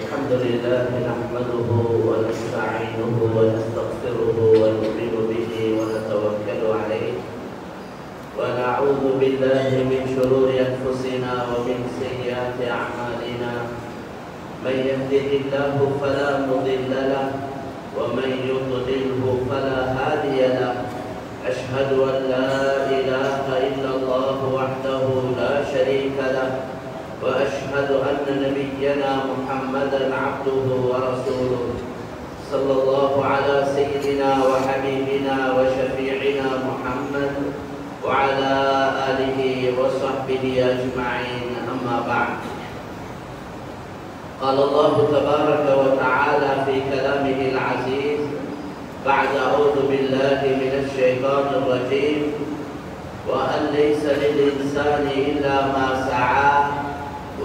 الحمد لله نحمده ونستعينه ونستغفره ونؤمن به ونتوكل عليه ونعوذ بالله من شرور أنفسنا ومن سيئات أعمالنا من يهده الله فلا مضل له ومن يضلله فلا هادي له أشهد أن لا إله إلا الله وحده لا شريك له وأشهد أن نبينا محمدا عبده ورسوله صلى الله على سيدنا وحبيبنا وشفيعنا محمد وعلى آله وصحبه أجمعين أما بعد قال الله تبارك وتعالى في كلامه العزيز بعد أعوذ بالله من الشيطان الرجيم وأن ليس للإنسان إلا ما سعى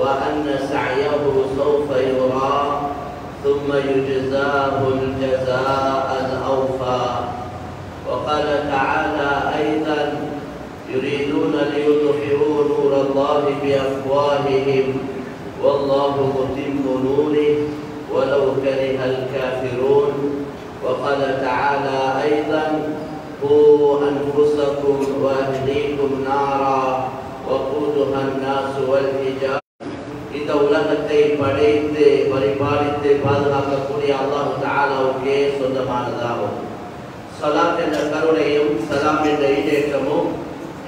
وأن سعيه سوف يرى ثم يجزاه الجزاء الأوفى وقال تعالى أيضا يريدون ليطفئوا نور الله بأفواههم والله متم نوره ولو كره الكافرون وقال تعالى أيضا قوا أنفسكم وأهليكم نارا وقودها الناس والحجارة இந்த உலகத்தை படைத்து பரிபாலித்து பாதுகாக்கக்கூடிய அல்லாஹ் தஆலாவுக்கே சொந்தமானதாகும். ஸலாத் என்ற கருணையும் சலாம் என்ற ஈடேற்றமும்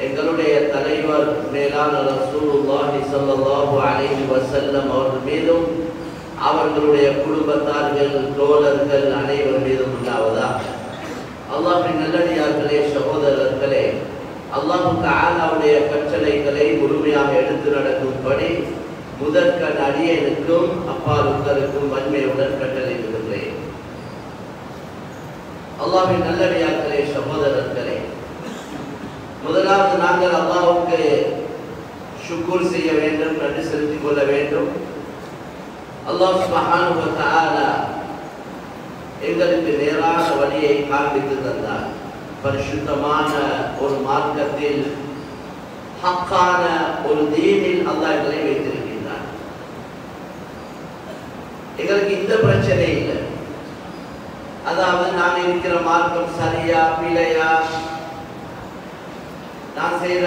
எங்களுடைய தலைவர் மேலான ரசூலுல்லாஹி ஸல்லல்லாஹு அலைஹி வஸல்லம் அவர்கள் மீதும் அவர்களுடைய குடும்பத்தார்கள் தோழர்கள் அனைவர் மீதும் உண்டாவதாக. அல்லாஹ்வின் நல்லடியார்களே, சகோதரர்களே, அல்லாஹ் தஆலாவுடைய கட்டளைகளை முழுமையாக எடுத்து நடக்கும்படி முதற்கண் அடியேனுக்கும் அப்பாலுக்களுக்கும் வன்மையுடன் கட்டளையிடுகிறேன். அல்லாஹ்வின் நல்லடியார்களே, சகோதரர்களே, முதலாவது நாங்கள் அல்லாஹ்வுக்கு ஷுக்ர் செய்ய வேண்டும், நன்றி செலுத்திக் கொள்ள வேண்டும். அல்லாஹ் சுப்ஹானஹு வ தஆலா எங்களுக்கு நேரான வழியை காண்பித்து தந்தார். பரிசுத்தமான ஒரு மார்க்கத்தில், ஹக்கான ஒரு தீனில் அல்லாஹ் எங்களை வைத்திருக்கிறார். எங்களுக்கு இந்த பிரச்சனை இல்லை. அதாவது நான் இருக்கிற மார்க்கம் சரியா பிழையா, நான் செய்யற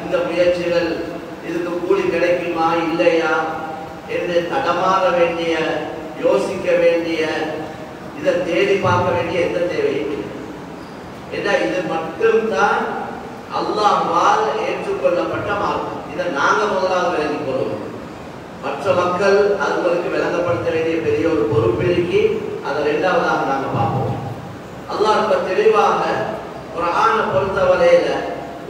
இந்த முயற்சிகள் இதுக்கு கூலி கிடைக்குமா இல்லையா என்று தடமாற வேண்டிய, யோசிக்க வேண்டிய, இதை தேடி பார்க்க வேண்டிய எந்த தேவையும் இல்லை. ஏன்னா இது மட்டும்தான் அல்லாஹ்வால் ஏற்றுக்கொள்ளப்பட்ட மார்க்கம். இதை நாங்க முதலாவது விளங்கிக் கொள்வோம். மற்ற மக்கள் அவர்களுக்கு விளங்கப்படுத்த வேண்டிய பெரிய ஒரு பொறுப்பு இருக்கு. அதை இரண்டாவதாக நாங்க பார்ப்போம். அல்லாஹ் ரொம்ப தெளிவாக குர்ஆனை பொறுத்தவரையில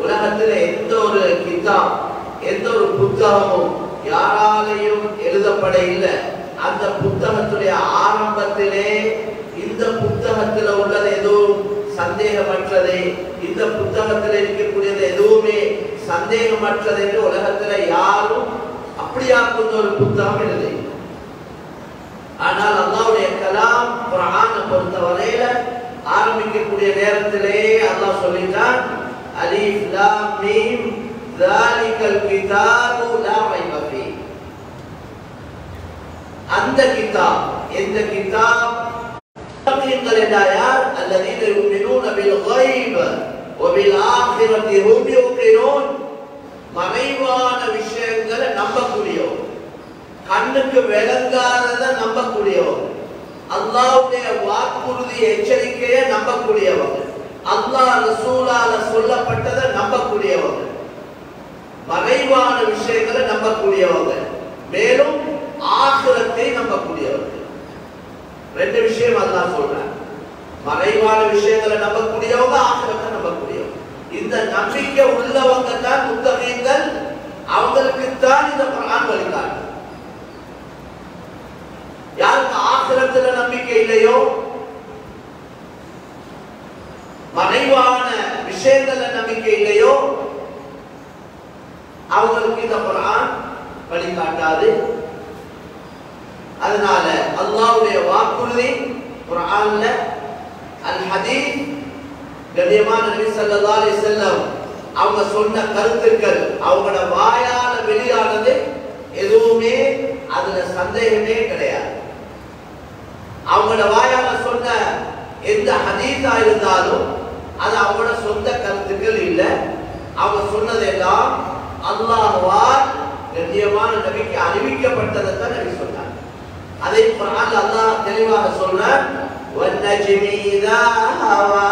உலகத்தில் எந்த ஒரு கிதாப், எந்த ஒரு புத்தகமும் யாராலையும் எழுதப்பட இல்லை. அந்த புத்தகத்துடைய ஆரம்பத்திலே இந்த புத்தகத்தில் உள்ளது எதுவும் சந்தேகமற்றது, இந்த புத்தகத்தில் இருக்கக்கூடியது எதுவுமே சந்தேகமற்றது என்று உலகத்தில் யாரும் அப்படியாக்குந்த ஒரு புத்தகம் எழுதி. ஆனால் அல்லாஹ்வுடைய கலாம் குர்ஆனை பொறுத்தவரையில ஆரம்பிக்கக்கூடிய நேரத்திலே அல்லாஹ் சொல்லிட்டான், அலிஃப் லாம் மீம் ذَلِكَல் கிதாபு லா ரைப ஃபீஹ். அந்த கிதாப், எந்த கிதாப்? முத்தகீன்கள் என்றார் அல்லதீன யுமினூன பில் கைப் வ பில் ஆখিরাতি ஹும் யூகினூன். மறைவான விஷயங்களை நம்பக்கூடியவர், கண்ணுக்கு விளங்காததை நம்பக்கூடியவர், அல்லாஹ்வுடைய வாக்குறுதி எச்சரிக்கையை நம்பக்கூடியவர், அல்லாஹ் ரசூலால சொல்லப்பட்டதை நம்பக்கூடியவர், மறைவான விஷயங்களை நம்பக்கூடியவங்க, மேலும் ஆகிரத்தை நம்பக்கூடியவர்கள். ரெண்டு விஷயம் அல்லாஹ் சொல்றாங்க. மறைவான விஷயங்களை நம்பக்கூடியவங்க, ஆகிரத்தை நம்பக்கூடியவங்க. இந்த நம்பிக்கை உள்ளவங்க தான் முத்தகீன்கள். அவங்களுக்கு தான் இந்த குர்ஆன் வழிகாட்டும். யாருக்கு ஆகிரத்துல நம்பிக்கை இல்லையோ, மறைவான விஷயங்கள்ல நம்பிக்கை இல்லையோ, அவங்களுக்கு இந்த குர்ஆன் வழிகாட்டாது. அதனால அல்லாஹ்வுடைய வாக்குறுதி குர்ஆன்ல, அல் ஹதீஸ் கண்ணியமான நபி ஸல்லல்லாஹு அலைஹி வஸல்லம் அவங்க சொன்ன கருத்துக்கள் அவங்களோட வாயால வெளியானது எதுவுமே அதுல சந்தேகமே கிடையாது. அவங்களோட வாயால சொன்ன எந்த ஹதீஸா இருந்தாலும் அது அவங்களோட சொந்த கருத்துக்கள் இல்லை. அவங்க சொன்னதெல்லாம் அல்லாஹ்வால் கண்ணியமான நபிக்கு அறிவிக்கப்பட்டதை தான் நபி சொன்னார். அதை குர்ஆன்ல அல்லாஹ் தெளிவாக சொல்றார், வன்னஜ்மி இதா ஹவா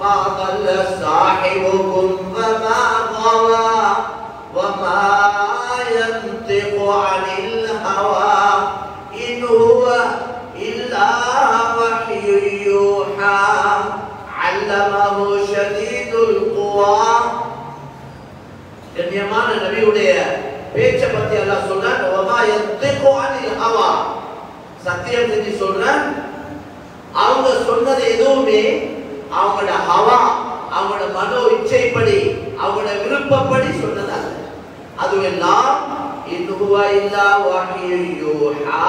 மா ضل صاحبكم وما غوى وما ينطق عن الهوى إن هو إلا وحي يوحى علمه شديد القوى. கண்ணியமான நபியுடைய பேச்சை பத்தி அல்லாஹ் சொல்றான், வமா யன்திகு அனில் ஹவா, சத்தியம் செஞ்சு சொல்றான், அவங்க சொன்னது எதுவுமே அவங்களோட ஹவா, அவங்களோட மனோ இச்சைப்படி, அவங்களோட விருப்பப்படி சொன்னது அல்ல. அதுவெல்லாம் இன்னுவா இல்லா வஹ்யு யூஹா,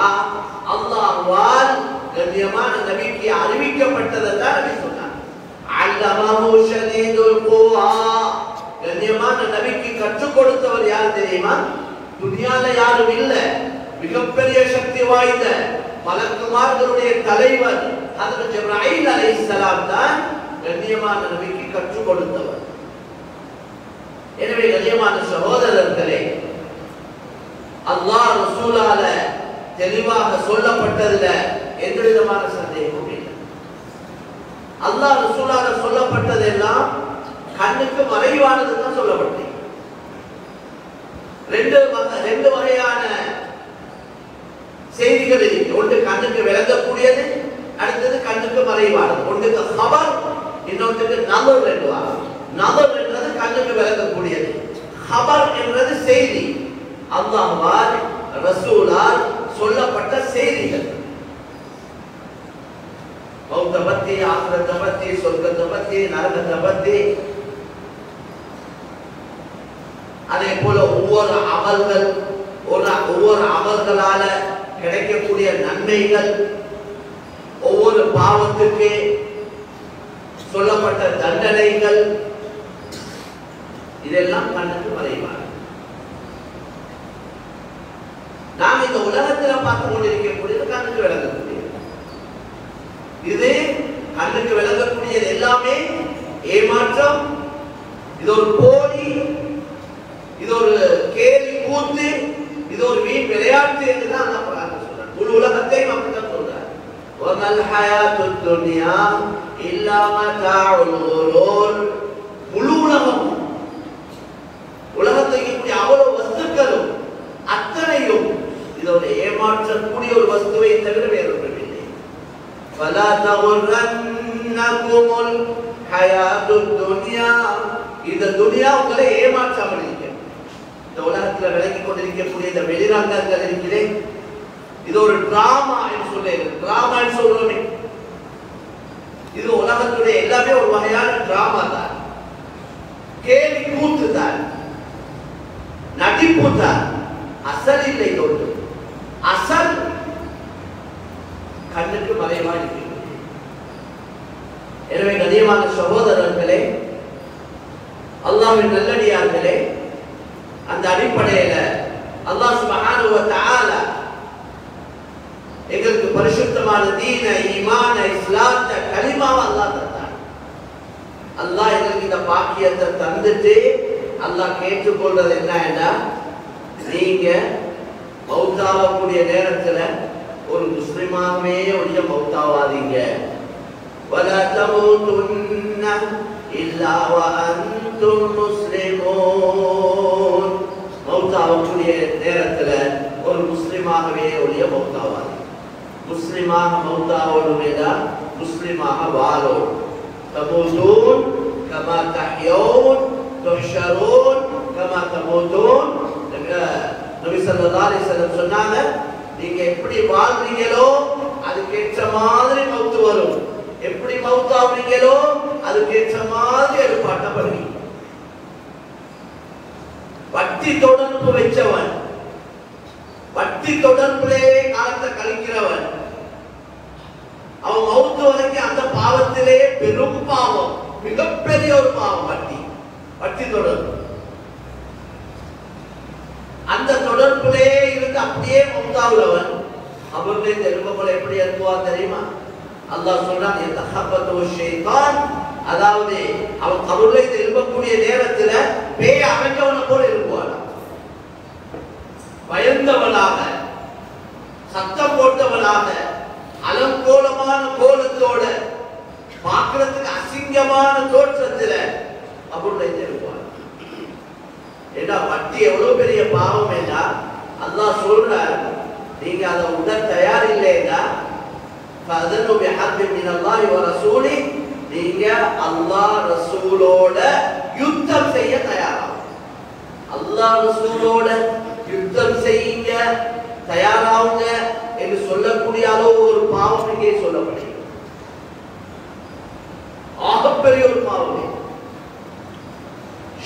அல்லாஹ்வால் கண்ணியமான நபிக்கு அறிவிக்கப்பட்டதை தான் நபி சொன்னார். அல்லமஹு ஷதீதுல் குவா, கண்ணியமான நபிக்கு கற்றுக் கொடுத்தவர் யார் தெரியுமா? துனியால யாரும் இல்ல, மிகப்பெரிய சக்தி வாய்ந்த மலக்குமார்களுடைய தலைவர் ஹஜ்ரத் ஜிப்ரீல் அலைஹிஸ்ஸலாம் தான் கண்ணியமான நபிக்கு கற்றுக் கொடுத்தவர். எனவே கண்ணியமான சகோதரர்களே, அல்லாஹ் ரசூலால தெளிவாக சொல்லப்பட்டதுல எந்த விதமான சந்தேகமும் இல்லை. அல்லாஹ் ரசூலால சொல்லப்பட்டதெல்லாம் கண்ணுக்கு மறைவானது தான் சொல்லப்பட்டது. ரெண்டு வகையான செய்திகள் இருக்கு. ஒன்று கண்ணுக்கு விளங்கக்கூடியது, அடுத்தது கண்ணுக்கு மறைவானது. ஒன்றுக்கு ஹபர், இன்னொன்றுக்கு நபர் என்றுவாங்க. நபர் என்றது கண்ணுக்கு விளங்கக்கூடியது, ஹபர் என்றது செய்தி, அல்லாஹ்வால் ரசூலால் சொல்லப்பட்ட செய்திகள். மௌத்தை பத்தி, ஆகிரத்தை பத்தி, சொர்க்கத்தை பத்தி, நரகத்தை பத்தி, அதே போல ஒவ்வொரு அமல்களால கிடைக்கக்கூடிய நன்மைகள், ஒவ்வொரு பாவத்துக்கு சொல்லப்பட்ட தண்டனைகள், இதெல்லாம் கண்ணுக்கு மறைவான. நாம் இந்த உலகத்தில் பார்த்து கொண்டிருக்கக்கூடியது கண்ணுக்கு விளங்கக்கூடியது. இது கண்ணுக்கு விளங்கக்கூடியது எல்லாமே ஏமாற்றம், இது ஒரு போலி, இது ஒரு கேலி கூத்து, இது ஒரு வீண் விளையாட்டு என்றுதான் அல்லாஹ் குர்ஆன்ல சொல்றார். முழு உலகத்தையும் அப்படிதான் சொல்றார். வமல் ஹயாத்துத் துன்யா இல்லா மதாஉல் குரூர். முழு உலகம், உலகத்தில் இருக்கக்கூடிய அவ்வளவு வஸ்துக்களும் அத்தனையும் இதோட ஏமாற்றக்கூடிய ஒரு வஸ்துவை தவிர வேறொன்றுமில்லை. ஃபலா தகுர்ரன்னகுமுல் ஹயாத்துத் துன்யா. இந்த துனியா உங்களை ஏமாற்றாமல் இருக்கிறது. இந்த உலகத்தில் விளங்கி கொண்டிருக்கக்கூடிய இந்த வெளிரங்கங்கள் இருக்கிறேன், இது ஒரு டிராமா என்று சொல்லுங்க. டிராமா என்று சொல்றோமே, இது உலகத்துடைய எல்லாமே ஒரு வகையான டிராமா தான், கேலி கூத்து தான், நடிப்பு தான். அசல் இல்லை. தோன்று அசல் கண்ணுக்கு மறைவாக இருக்கிறது. எனவே கண்ணியமான சகோதரர்களே, அல்லாஹ்வின் நல்லடியார்களே, அந்த அடிப்படையில அல்லாஹ் சுப்ஹானஹு வ தஆலா எங்களுக்கு பரிசுத்தமான தீன, ஈமான, இஸ்லாத்தை, கலிமாவை அல்லாஹ் தந்தார். அல்லாஹ் எங்களுக்கு இந்த பாக்கியத்தை தந்துட்டு அல்லாஹ் கேட்டுக்கொள்றது என்னன்னா, நீங்க மௌத்தாவக்கூடிய நேரத்துல ஒரு முஸ்லிமாவே ஒழிய மௌத்தாவாதீங்க. வலா தமூதுன்ன இல்லா வ அன்தும் முஸ்லிமூன். மௌத்தாவக்கூடிய நேரத்துல ஒரு முஸ்லிமாகவே ஒழிய மௌத்தாவாதீங்க. முஸ்லிமாக மௌத்தாவோடுமேடா, முஸ்லிமாக வாழோம். தமூதூன் கமா தஹ்யௌன் துஹ்ஷரூன் கமா தமூதூன். நபி ஸல்லல்லாஹு அலைஹி வஸல்லம் சொன்னாங்க, நீங்க எப்படி வாழ்றீங்களோ அதுக்கேற்ற மாதிரி மௌத்து வரும், எப்படி மௌத்தாவீங்களோ அதுக்கேற்ற மாதிரி எழுப்பாட்டப்படுவீங்க. வட்டி தொடர்பு வச்சவன், வட்டி தொடர்பிலே காலத்தை கழிக்கிறவன், அவன் மௌத்து வரைக்கும் அந்த பாவத்திலே பெரும் பாவம், மிகப்பெரிய ஒரு பாவம் வட்டி, வட்டி தொடர்பு. அந்த தொடர்பிலே அப்படியே மௌத்தாவுலவன் அவர்களே எழுப்பப்பட எப்படி எழுப்புவார் தெரியுமா? அல்லாஹ் சொல்றான் யதஹப்பது ஷைத்தான், அதாவது அவன் கபூர்ல எழுப்பக்கூடிய நேரத்துல பேய் அகற்றவனை போல எழுப்புவான். பயந்தவனாக, சத்தம் போட்டவனாக, அலங்கோலமான கோலத்தோட, பார்க்கிறதுக்கு அசிங்கமான தோற்றத்துல கபூர்ல எழுப்புவான். ஏண்டா வட்டி எவ்வளவு பெரிய பாவம் என்றா அல்லாஹ் சொல்றார், நீங்க அதை உட தயார் இல்லைன்னா ஃபஅதனு பிஹர்பி மினல்லாஹி வ ரசூலி, நீங்க அல்லாஹ் ரசூலோட யுத்தம் செய்ய தயாராகும். அல்லாஹ் ரசூலோட யுத்தம் செய்யுங்க, தயாராகுங்க என்று சொல்லக்கூடிய அளவு ஒரு பாவம் இங்கே சொல்லப்படுகிறது. ஆகப்பெரிய ஒரு பாவம்.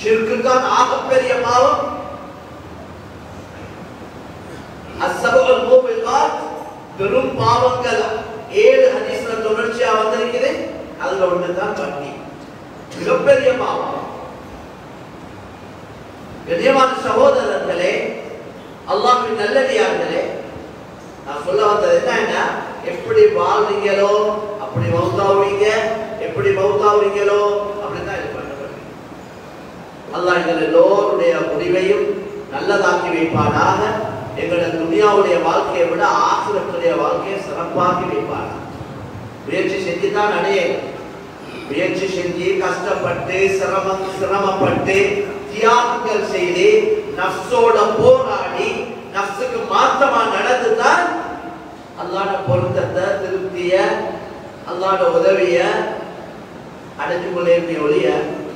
ஷிர்க் தான் ஆகப்பெரிய பாவம். அஸ்ஸபுல் மூபிகாத், பெரும் பாவங்கள் 7 ஹதீஸ்ல தொடர்ச்சியா வந்திருக்குது. அதுல ஒன்று தான் வட்டி, மிகப்பெரிய பாவம். கண்ணியமான சகோதரர்களே, அல்லாஹ்வின் நல்லடியார்களே, நான் சொல்ல வந்தது என்னன்னா, எப்படி வாழ்றீங்களோ அப்படி மௌத்தாவீங்க, எப்படி மௌத்தாவீங்களோ அப்படிதான் இது பண்ணப்படுது. அல்லாஹ் எங்கள் எல்லோருடைய முடிவையும் நல்லதாக்கி வைப்பானாக. எங்களுடைய துனியாவுடைய வாழ்க்கையை விட ஆகிரத்துடைய வாழ்க்கையை சிறப்பாக்கி வைப்பானாக. முயற்சி செஞ்சுதான் அடையணும். முயற்சி செஞ்சு கஷ்டப்பட்டு சிரமப்பட்டு தியாகங்கள் செய்து நஃப்ஸோட போராடி நஃப்ஸுக்கு மாற்றமா நடந்துதான் அல்லாஹ்வோட பொருத்தத்தை, திருப்திய, அல்லாஹ்வோட உதவிய அடைஞ்சு கொள்ளே ஒழிய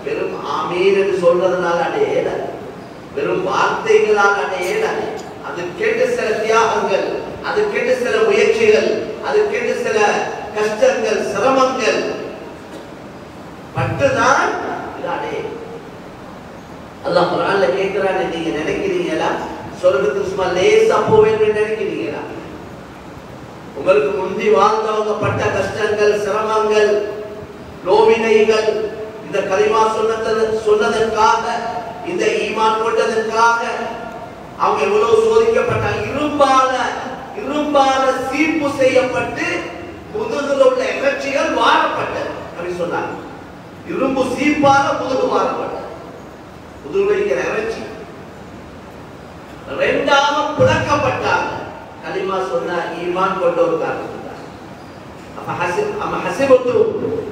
வெறும் ஆமீன் என்று சொல்றதுனால அடையல, வெறும் வார்த்தைகளால் அடையல. அதுக்கென்று சில தியாகங்கள், அதுக்கென்று சில முயற்சிகள், அதுக்கென்று சில கஷ்டங்கள், சிரமங்கள் பட்டுதான் இது அடையும். அல்லாஹ் குர்ஆன்ல கேட்கிறானே, நீங்க நினைக்கிறீங்களா சொர்க்கத்துக்கு சும்மா லேசா போவேன்னு நினைக்கிறீங்களா? உங்களுக்கு முந்தி வாழ்ந்தவங்க பட்ட கஷ்டங்கள், சிரமங்கள், நோவினைகள், இந்த கலிமா சொன்னதற்காக, இந்த ஈமான் கொண்டதற்காக அவங்க எவ்வளவு சோதிக்கப்பட்டாங்க. இரும்பால சீப்பு செய்யப்பட்டு முதுகுல உள்ள இறைச்சிகள் வாரப்பட்டது அப்படி சொன்னாங்க. இரும்பு சீப்பால முதுகு வாரப்பட்டது. முதுகுல இருக்கிற இறைச்சி ரெண்டாக புழக்கப்பட்டாங்க. கலிமா சொன்ன ஈமான் கொண்ட ஒரு காரணம். அம்ம ஹஸிபது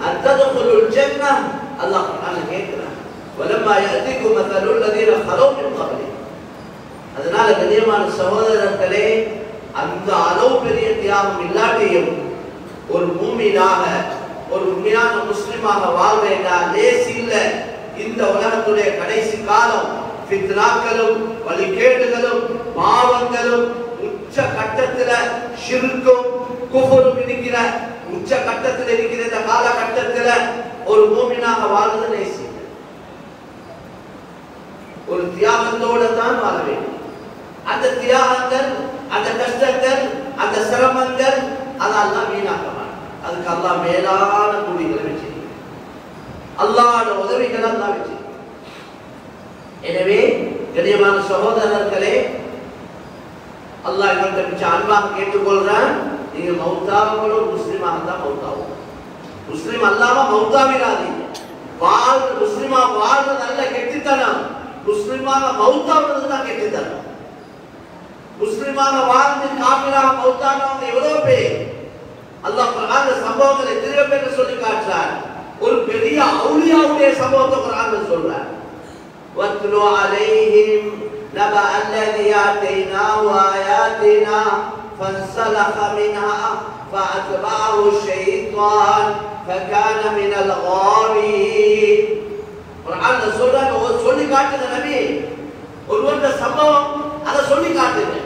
அன் தத்குலுல் ஜன்னah, அல்லாஹ் குர்ஆன்ல கேக்குறான், வலமா யஅதிகும் மஸலுல் லதீன ஹலவ் மின் கப்லி. அதனால கண்ணியமான சகோதரர்களே, அந்த அளவு பெரிய தியாகம் இல்லாட்டியும் ஒரு மூமினாக, ஒரு உண்மையான முஸ்லிமாக வாழ்வேண்டா லேசி இல்ல. இந்த உலகத்துடைய கடைசி காலம் ஃபித்னாக்களும் வழிகேடுகளும் பாவங்களும் உச்ச கட்டத்துல, ஷிர்க்கும் குஃபரும் இருக்கிற உச்ச கட்டத்தில் இருக்கிற இந்த காலகட்டத்துல ஒரு மூமினாக வாழ்வது லேசி. ஒரு தியாகத்தோட தான் வாழ வேண்டும். அந்த தியாகங்கள், அந்த கஷ்டங்கள், அந்த சிரமங்கள் அதெல்லாம் வீணாக்க மாட்டான். அதுக்கு அல்லாஹ் மேலான கூலிகளை வச்சிருக்க, அல்லாஹ்வோட உதவிகளை அல்லாஹ் வச்சிருக்க. எனவே கண்ணியமான சகோதரர்களே, அல்லாஹ் எங்கள்கிட்ட மிச்ச அன்பாக கேட்டுக்கொள்றான், நீங்க மௌத்தாவங்களும் முஸ்லிமாக தான் மௌத்தாவும். முஸ்லிம் அல்லாம மௌத்தாவிடாதீங்க. முஸ்லிமா வாழ்றது அல்ல கெட்டித்தனம், முஸ்லிமாக மௌத்தாவது தான் கெட்டித்தனம். முஸ்லிமாக வாழ்ந்து காபிராக மௌத்தானவங்க எவ்வளவு பேர் அல்லாஹ் குர்ஆன்ல சம்பவங்களை எத்தனை பேர் சொல்லி காட்டுறார். ஒரு பெரிய அவுலியாவுடைய சம்பவத்தை குர்ஆன்ல சொல்றார். வத்லு அலைஹிம் நபஅ அல்லதி ஆதைனாஹு ஆயாத்தினா ஃபன்ஸலக மின்ஹா ஃபஅத்பஅஹு ஷைத்தான் ஃபகான மினல் காவீன். குர்ஆன்ல சொல்றாங்க, சொல்லி காட்டுங்க நபி, ஒருவருடைய சம்பவம் அதை சொல்லி காட்டுங்க.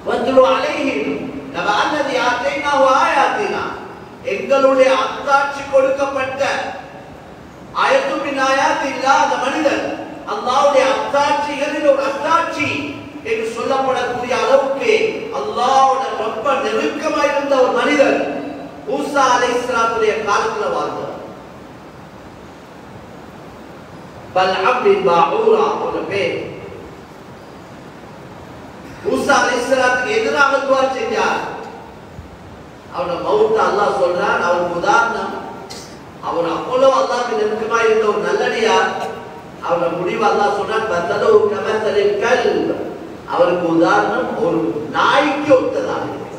வத்லு அலைஹிம் நபஅ அல்லதி ஆதைனாஹு ஆயாத்தினா, எங்களுடைய அத்தாட்சி கொடுக்கப்பட்ட ஆயத்து மின் ஆயாத்தில்லா, அந்த மனிதர் அல்லாஹ்வுடைய அத்தாட்சிகளில் ஒரு அத்தாட்சி என்று சொல்லப்படக்கூடிய அளவுக்கு அல்லாஹ்வோட ரொம்ப நெருக்கமா இருந்த ஒரு மனிதர் மூசா அலைஹிஸ்ஸலாத்துடைய காலத்துல வாழ்ந்தார். பல்அம் பின் பாஊரா ஒரு பேர். மூசா அலைஹிஸ்ஸலாத்துக்கு எதிராக துஆ செஞ்சார். அவன மவுத் அல்லாஹ் சொல்றான். அவருக்கு உதாரணம், அவர் அவ்வளவு அல்லாஹ்க்கு நெருக்கமா இருந்த ஒரு நல்லடியார். அவரோட முடிவு அல்லாஹ் சொல்றான், பத்தலு கமஸலில் கல்ப். அவருக்கு உதாரணம் ஒரு நாய்க்கு ஒத்ததாக இருக்கு.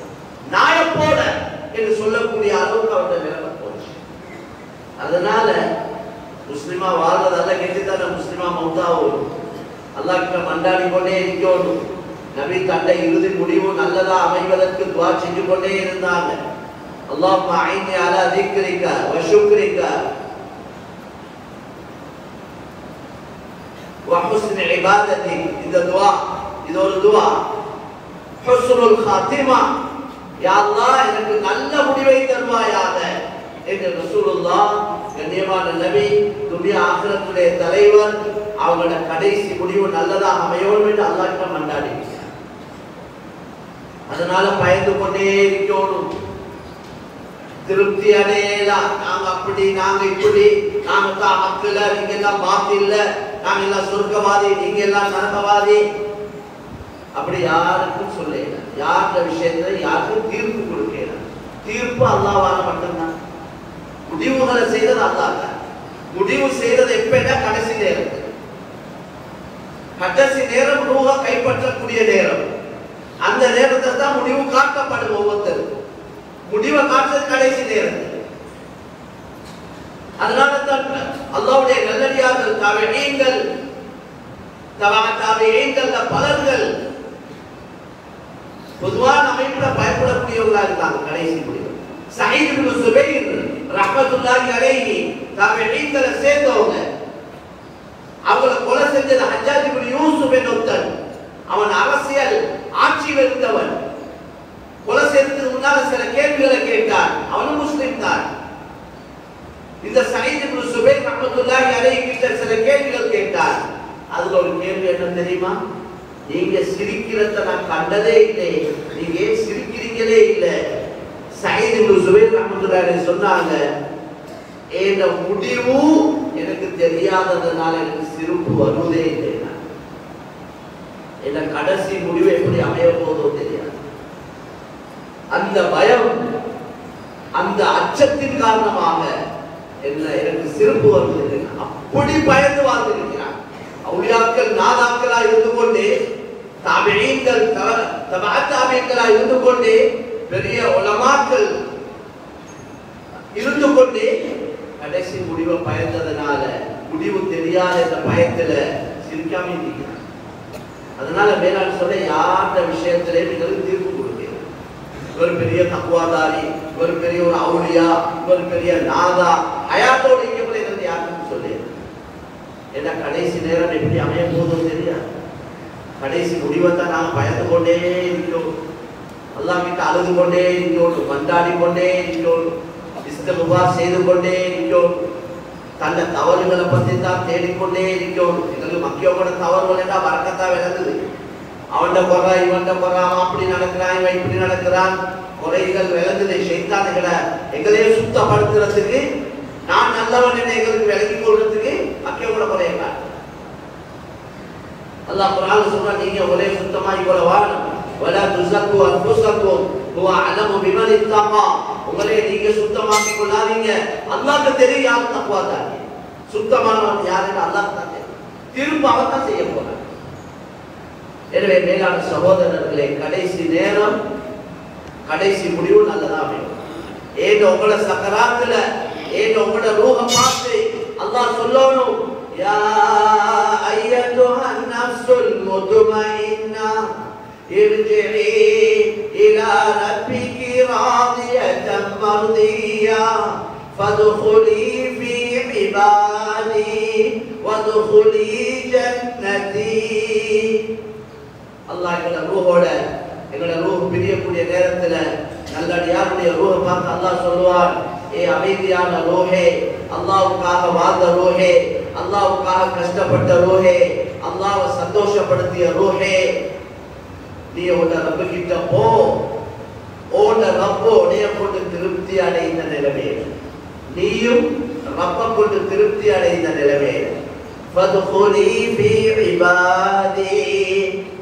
நாயை போல என்று சொல்லக்கூடிய அளவுக்கு அவருடைய நிலைமை போச்சு. அதனால முஸ்லிமா வாழ்றதல்ல கெட்டுத்தான முஸ்லிமா மௌத்தாவும் அல்லாஹ் கிட்ட மண்டாடி கொண்டே இருக்கணும். நபி தன்னை இறுதி முடிவு நல்லதா அமைவதற்கு துஆ செஞ்சு கொண்டே இருந்தாங்க. அல்லாஹும்ம அஇன்னி அலா திக்ரிக வ ஷுக்ரிக வ ஹுஸ்னி இபாதத்திக். இந்த துஆ இது ஒரு துஆ. ஹுஸ்னுல் காத்திமா, யா அல்லாஹ் எனக்கு நல்ல முடிவை தருவாயாக என்று ரசூலுல்லாஹ் கண்ணியமான நபி, துனியா ஆகிரத்துடைய தலைவர், அவங்களோட கடைசி முடிவு நல்லதாக அமையணும் என்று அல்லாஹ் கிட்ட மண்டாடி. அதனால பயந்து கொண்டே இருக்கணும். திருப்தி அடையலாம். நாங்க அப்படி, நாங்க இப்படி, நாங்க தான் ஹக்குல, நீங்க எல்லாம் பாத்தில்ல, நாங்க எல்லாம் சொர்க்கவாதி, நீங்க எல்லாம் நரகவாதி, அப்படி யாருக்கும் சொல்லல. யார்ட விஷயத்துல யாருக்கும் தீர்ப்பு கொடுக்கல. தீர்ப்பு அல்லாஹ்வால மட்டும்தான். முடிவுகளை செய்தது அல்லாஹ் தான். முடிவு செய்தது எப்படா? கடைசி நேரத்தில். கடைசி நேரம் ரூஹ கைப்பற்றக்கூடிய நேரம். அந்த நேரத்தில் தான் முடிவு காட்டப்படும். ஒவ்வொருத்தருக்கும் முடிவை காட்டுறது கடைசி நேரத்தில். அதனால தான் அல்லாஹ்வுடைய நல்லடியார்கள், தாபிஈன்கள், தாபிஈன்கள் பலர்கள் பொதுவான அமைப்புல பயப்படக்கூடியவங்களா இருக்காங்க. கடைசி முடிவு சயீத் இப்னு சுபைர் ரஹ்மத்துல்லாஹி அலைஹி தாபிஈன்களை சேர்ந்தவங்க. அவங்கள கொலை செஞ்சது ஹஜ்ஜாஜ் இப்னு யூசுப் என்பவன். அவன் அரசியல் ஆட்சியில் இருந்தவன். கொலை செய்யறதுக்கு முன்னால சில கேள்விகளை கேட்டான். அவனும் முஸ்லிம் தான். இந்த சயீத் இப்னு சுபைர் ரஹ்மத்துல்லாஹி அலைஹி கிட்ட சில கேள்விகள் கேட்டான். அதுல ஒரு கேள்வி என்ன தெரியுமா? நீங்க சிரிக்கிறத நான் கண்டதே இல்லை, நீங்க ஏன் சிரிக்கிறீங்களே இல்லை. சயீத் இப்னு சுபைர் ரஹ்மத்துல்லாஹி அலைஹி சொன்னாங்க, இந்த முடிவு எனக்கு தெரியாததுனால எனக்கு சிரிப்பு வருவதே இல்லை. என்ன கடைசி முடிவு எப்படி அமைய போதோ தெரியாது. அந்த பயம், அந்த அச்சத்தின் காரணமாக என்ன எனக்கு சிரிப்பு வருவதில்லை. அப்படி பயந்து வாழ்ந்திருக்கிறார். அவுலியாக்கள் நாதாக்களா இருந்து கொண்டு, தாபிஈன்கள் தபஅத் தாபிஈன்களா இருந்து கொண்டு, பெரிய உலமாக்கள் இருந்து கொண்டு கடைசி முடிவை பயந்ததனால, முடிவு தெரியாத இந்த பயத்துல சிரிக்காம இருக்கிறார். அதனால மேலான சொல்ல, யார்ட விஷயத்திலே நீங்கள் தீர்ப்பு கொடுக்கிறீங்க. ஒரு பெரிய தக்வாதாரி, ஒரு பெரிய ஒரு அவுலியா, ஒரு பெரிய நாதா ஹயாத்தோடு இருக்கக்கூடிய யாருக்கும் சொல்லு. ஏன்னா கடைசி நேரம் எப்படி அமைய போதும் தெரியாது. கடைசி முடிவை தான் நாங்கள் பயந்து கொண்டே இருக்கிறோம். அல்லாஹ் கிட்ட அழுது கொண்டே இருக்கிறோம், மன்றாடி கொண்டே இருக்கிறோம், இஸ்திக்ஃபார் செய்து கொண்டே இருக்கிறோம், தன்னை தவறுகளை பற்றி தான் தேடிக்கொண்டே இருக்கிறோம். எங்களுக்கு மக்கியோட தவறுகள் எல்லாம் வரக்கத்தா விளங்குது. அவன்ட குறை, இவன்ட குறை, அவன் அப்படி நடக்கிறான், இவன் இப்படி நடக்கிறான், குறைகள் விளங்குது. ஷைத்தான்களை எங்களையே சுத்தப்படுத்துறதுக்கு, நான் நல்லவன் என்ன எங்களுக்கு விளங்கி கொள்றதுக்கு மக்கியோட குறைய காட்டு. அல்லாஹ் குர்ஆன்ல சொல்றான், நீங்க ஒரே சுத்தமா இவ்வளவு வாழணும். வலா துஸக்கு அன்ஃபுஸக்கும் ஹுவ அலமு பிமன் இத்தகா. உங்களை நீங்க சுத்தமாக்கி கொள்ளாதீங்க, அல்லாஹ்க்கு தெரியும் யார் தக்வாதாரி. சுத்தமானவன் யாருன்னு அல்லாஹ்க்கு தான் தெரியும். திரும்ப அவன் தான் செய்ய போறான். எனவே மேலான சகோதரர்களே, கடைசி நேரம், கடைசி முடிவு நல்லதா அமையும். ஏன் உங்களோட சக்கராத்துல, ஏன் உங்களோட ரூஹ பார்த்து அல்லாஹ் சொல்லணும், யா அய்யதுஹன் நஃப்ஸுல் முத்மஇன்னா இர்ஜிஇ இலா ரப்பிகி ராதியதன் மர்தியா ஃபதுகுலி ஃபீ இபாதி வதுகுலி ஜன்னதி. அல்லாஹ் எங்களோட ரூஹோட, எங்களோட ரூஹ் பிரியக்கூடிய நேரத்துல நல்லடியாருடைய ரூஹ பார்த்து அல்லாஹ் சொல்லுவார், ஏ அமைதியான ரூஹே, அல்லாஹ்வுக்காக வாழ்ந்த ரூஹே, அல்லாஹ்வுக்காக கஷ்டப்பட்ட ரூஹே, அல்லாஹ்வை சந்தோஷப்படுத்திய ரூஹே, நீ உன்ன ரப்பு கிட்ட போ. உன்ன ரப்பு உடைய கொண்டு திருப்தி அடைந்த நிலைமையில், நீயும் ரப்ப கொண்டு திருப்தி அடைந்த நிலைமையில் ஃபதுகுலி ஃபீ இபாதி,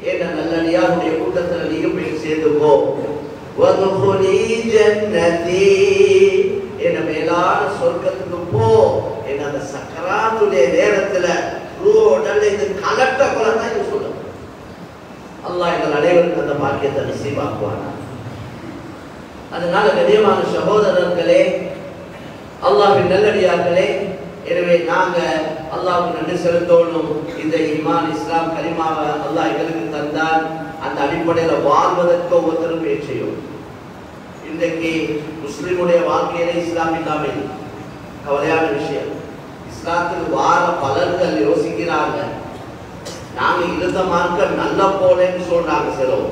என்ற நல்லடியாருடைய கூட்டத்தில் நீங்க போய் சேர்ந்துக்கோ. வதுகுலி ஜன்னதி, என்ற மேலான சொர்க்கத்துக்கு போ. என்ற அந்த சக்கராத்துடைய நேரத்துல உடல்ல இது கலட்ட கொலதான் இது சொல்லும். அல்லாஹ் எங்கள் அனைவருக்கும் அந்த பாக்கியத்தை நசீபாக்குவானா. அதனால கண்ணியமான சகோதரர்களே, அல்லாஹ்வின் நல்லடியார்களே, எனவே நாங்க அல்லாஹ்வுக்கு நன்றி செலுத்தணும். இந்த ஈமான் இஸ்லாம் கலிமாவை அல்லாஹ் எங்களுக்கு தந்தால் அந்த அடிப்படையில் வாழ்வதற்கு ஒவ்வொருத்தரும் முயற்சியும். இன்றைக்கு முஸ்லிமுடைய வாழ்க்கையில இஸ்லாம் இல்லாமல் கவலையான விஷயம். இஸ்லாத்துக்கு வார பலர்கள் யோசிக்கிறாங்க, நாங்க இருந்த மார்க்கம் நல்ல போலன்னு சொல்றாங்க சிலர்.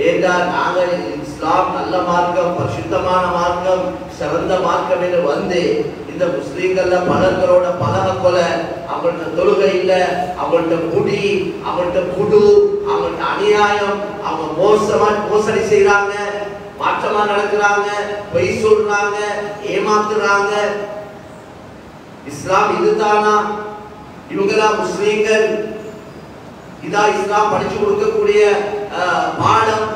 ஏண்டா நாங்க இஸ்லாம் நல்ல மார்க்கம், பரிசுத்தமான மார்க்கம், சிறந்த மார்க்கம் என்று வந்து இந்த முஸ்லீம்கள்ல பலர்களோட பழக கொல, அவங்கள்ட்ட தொழுகை இல்லை, அவங்கள்ட்ட குடி, அவங்கள்ட்ட குடு, அவங்கள்ட்ட அநியாயம், அவங்க மோசடி செய்யறாங்க, மாற்றமா நடக்கிறாங்க, பொய் சொல்றாங்க, ஏமாத்துறாங்க. இஸ்லாம் இதுதானா? இவங்களா முஸ்லீம்கள்? இதான் இஸ்லாம் படிச்சு கொடுக்கக்கூடிய பாடம்?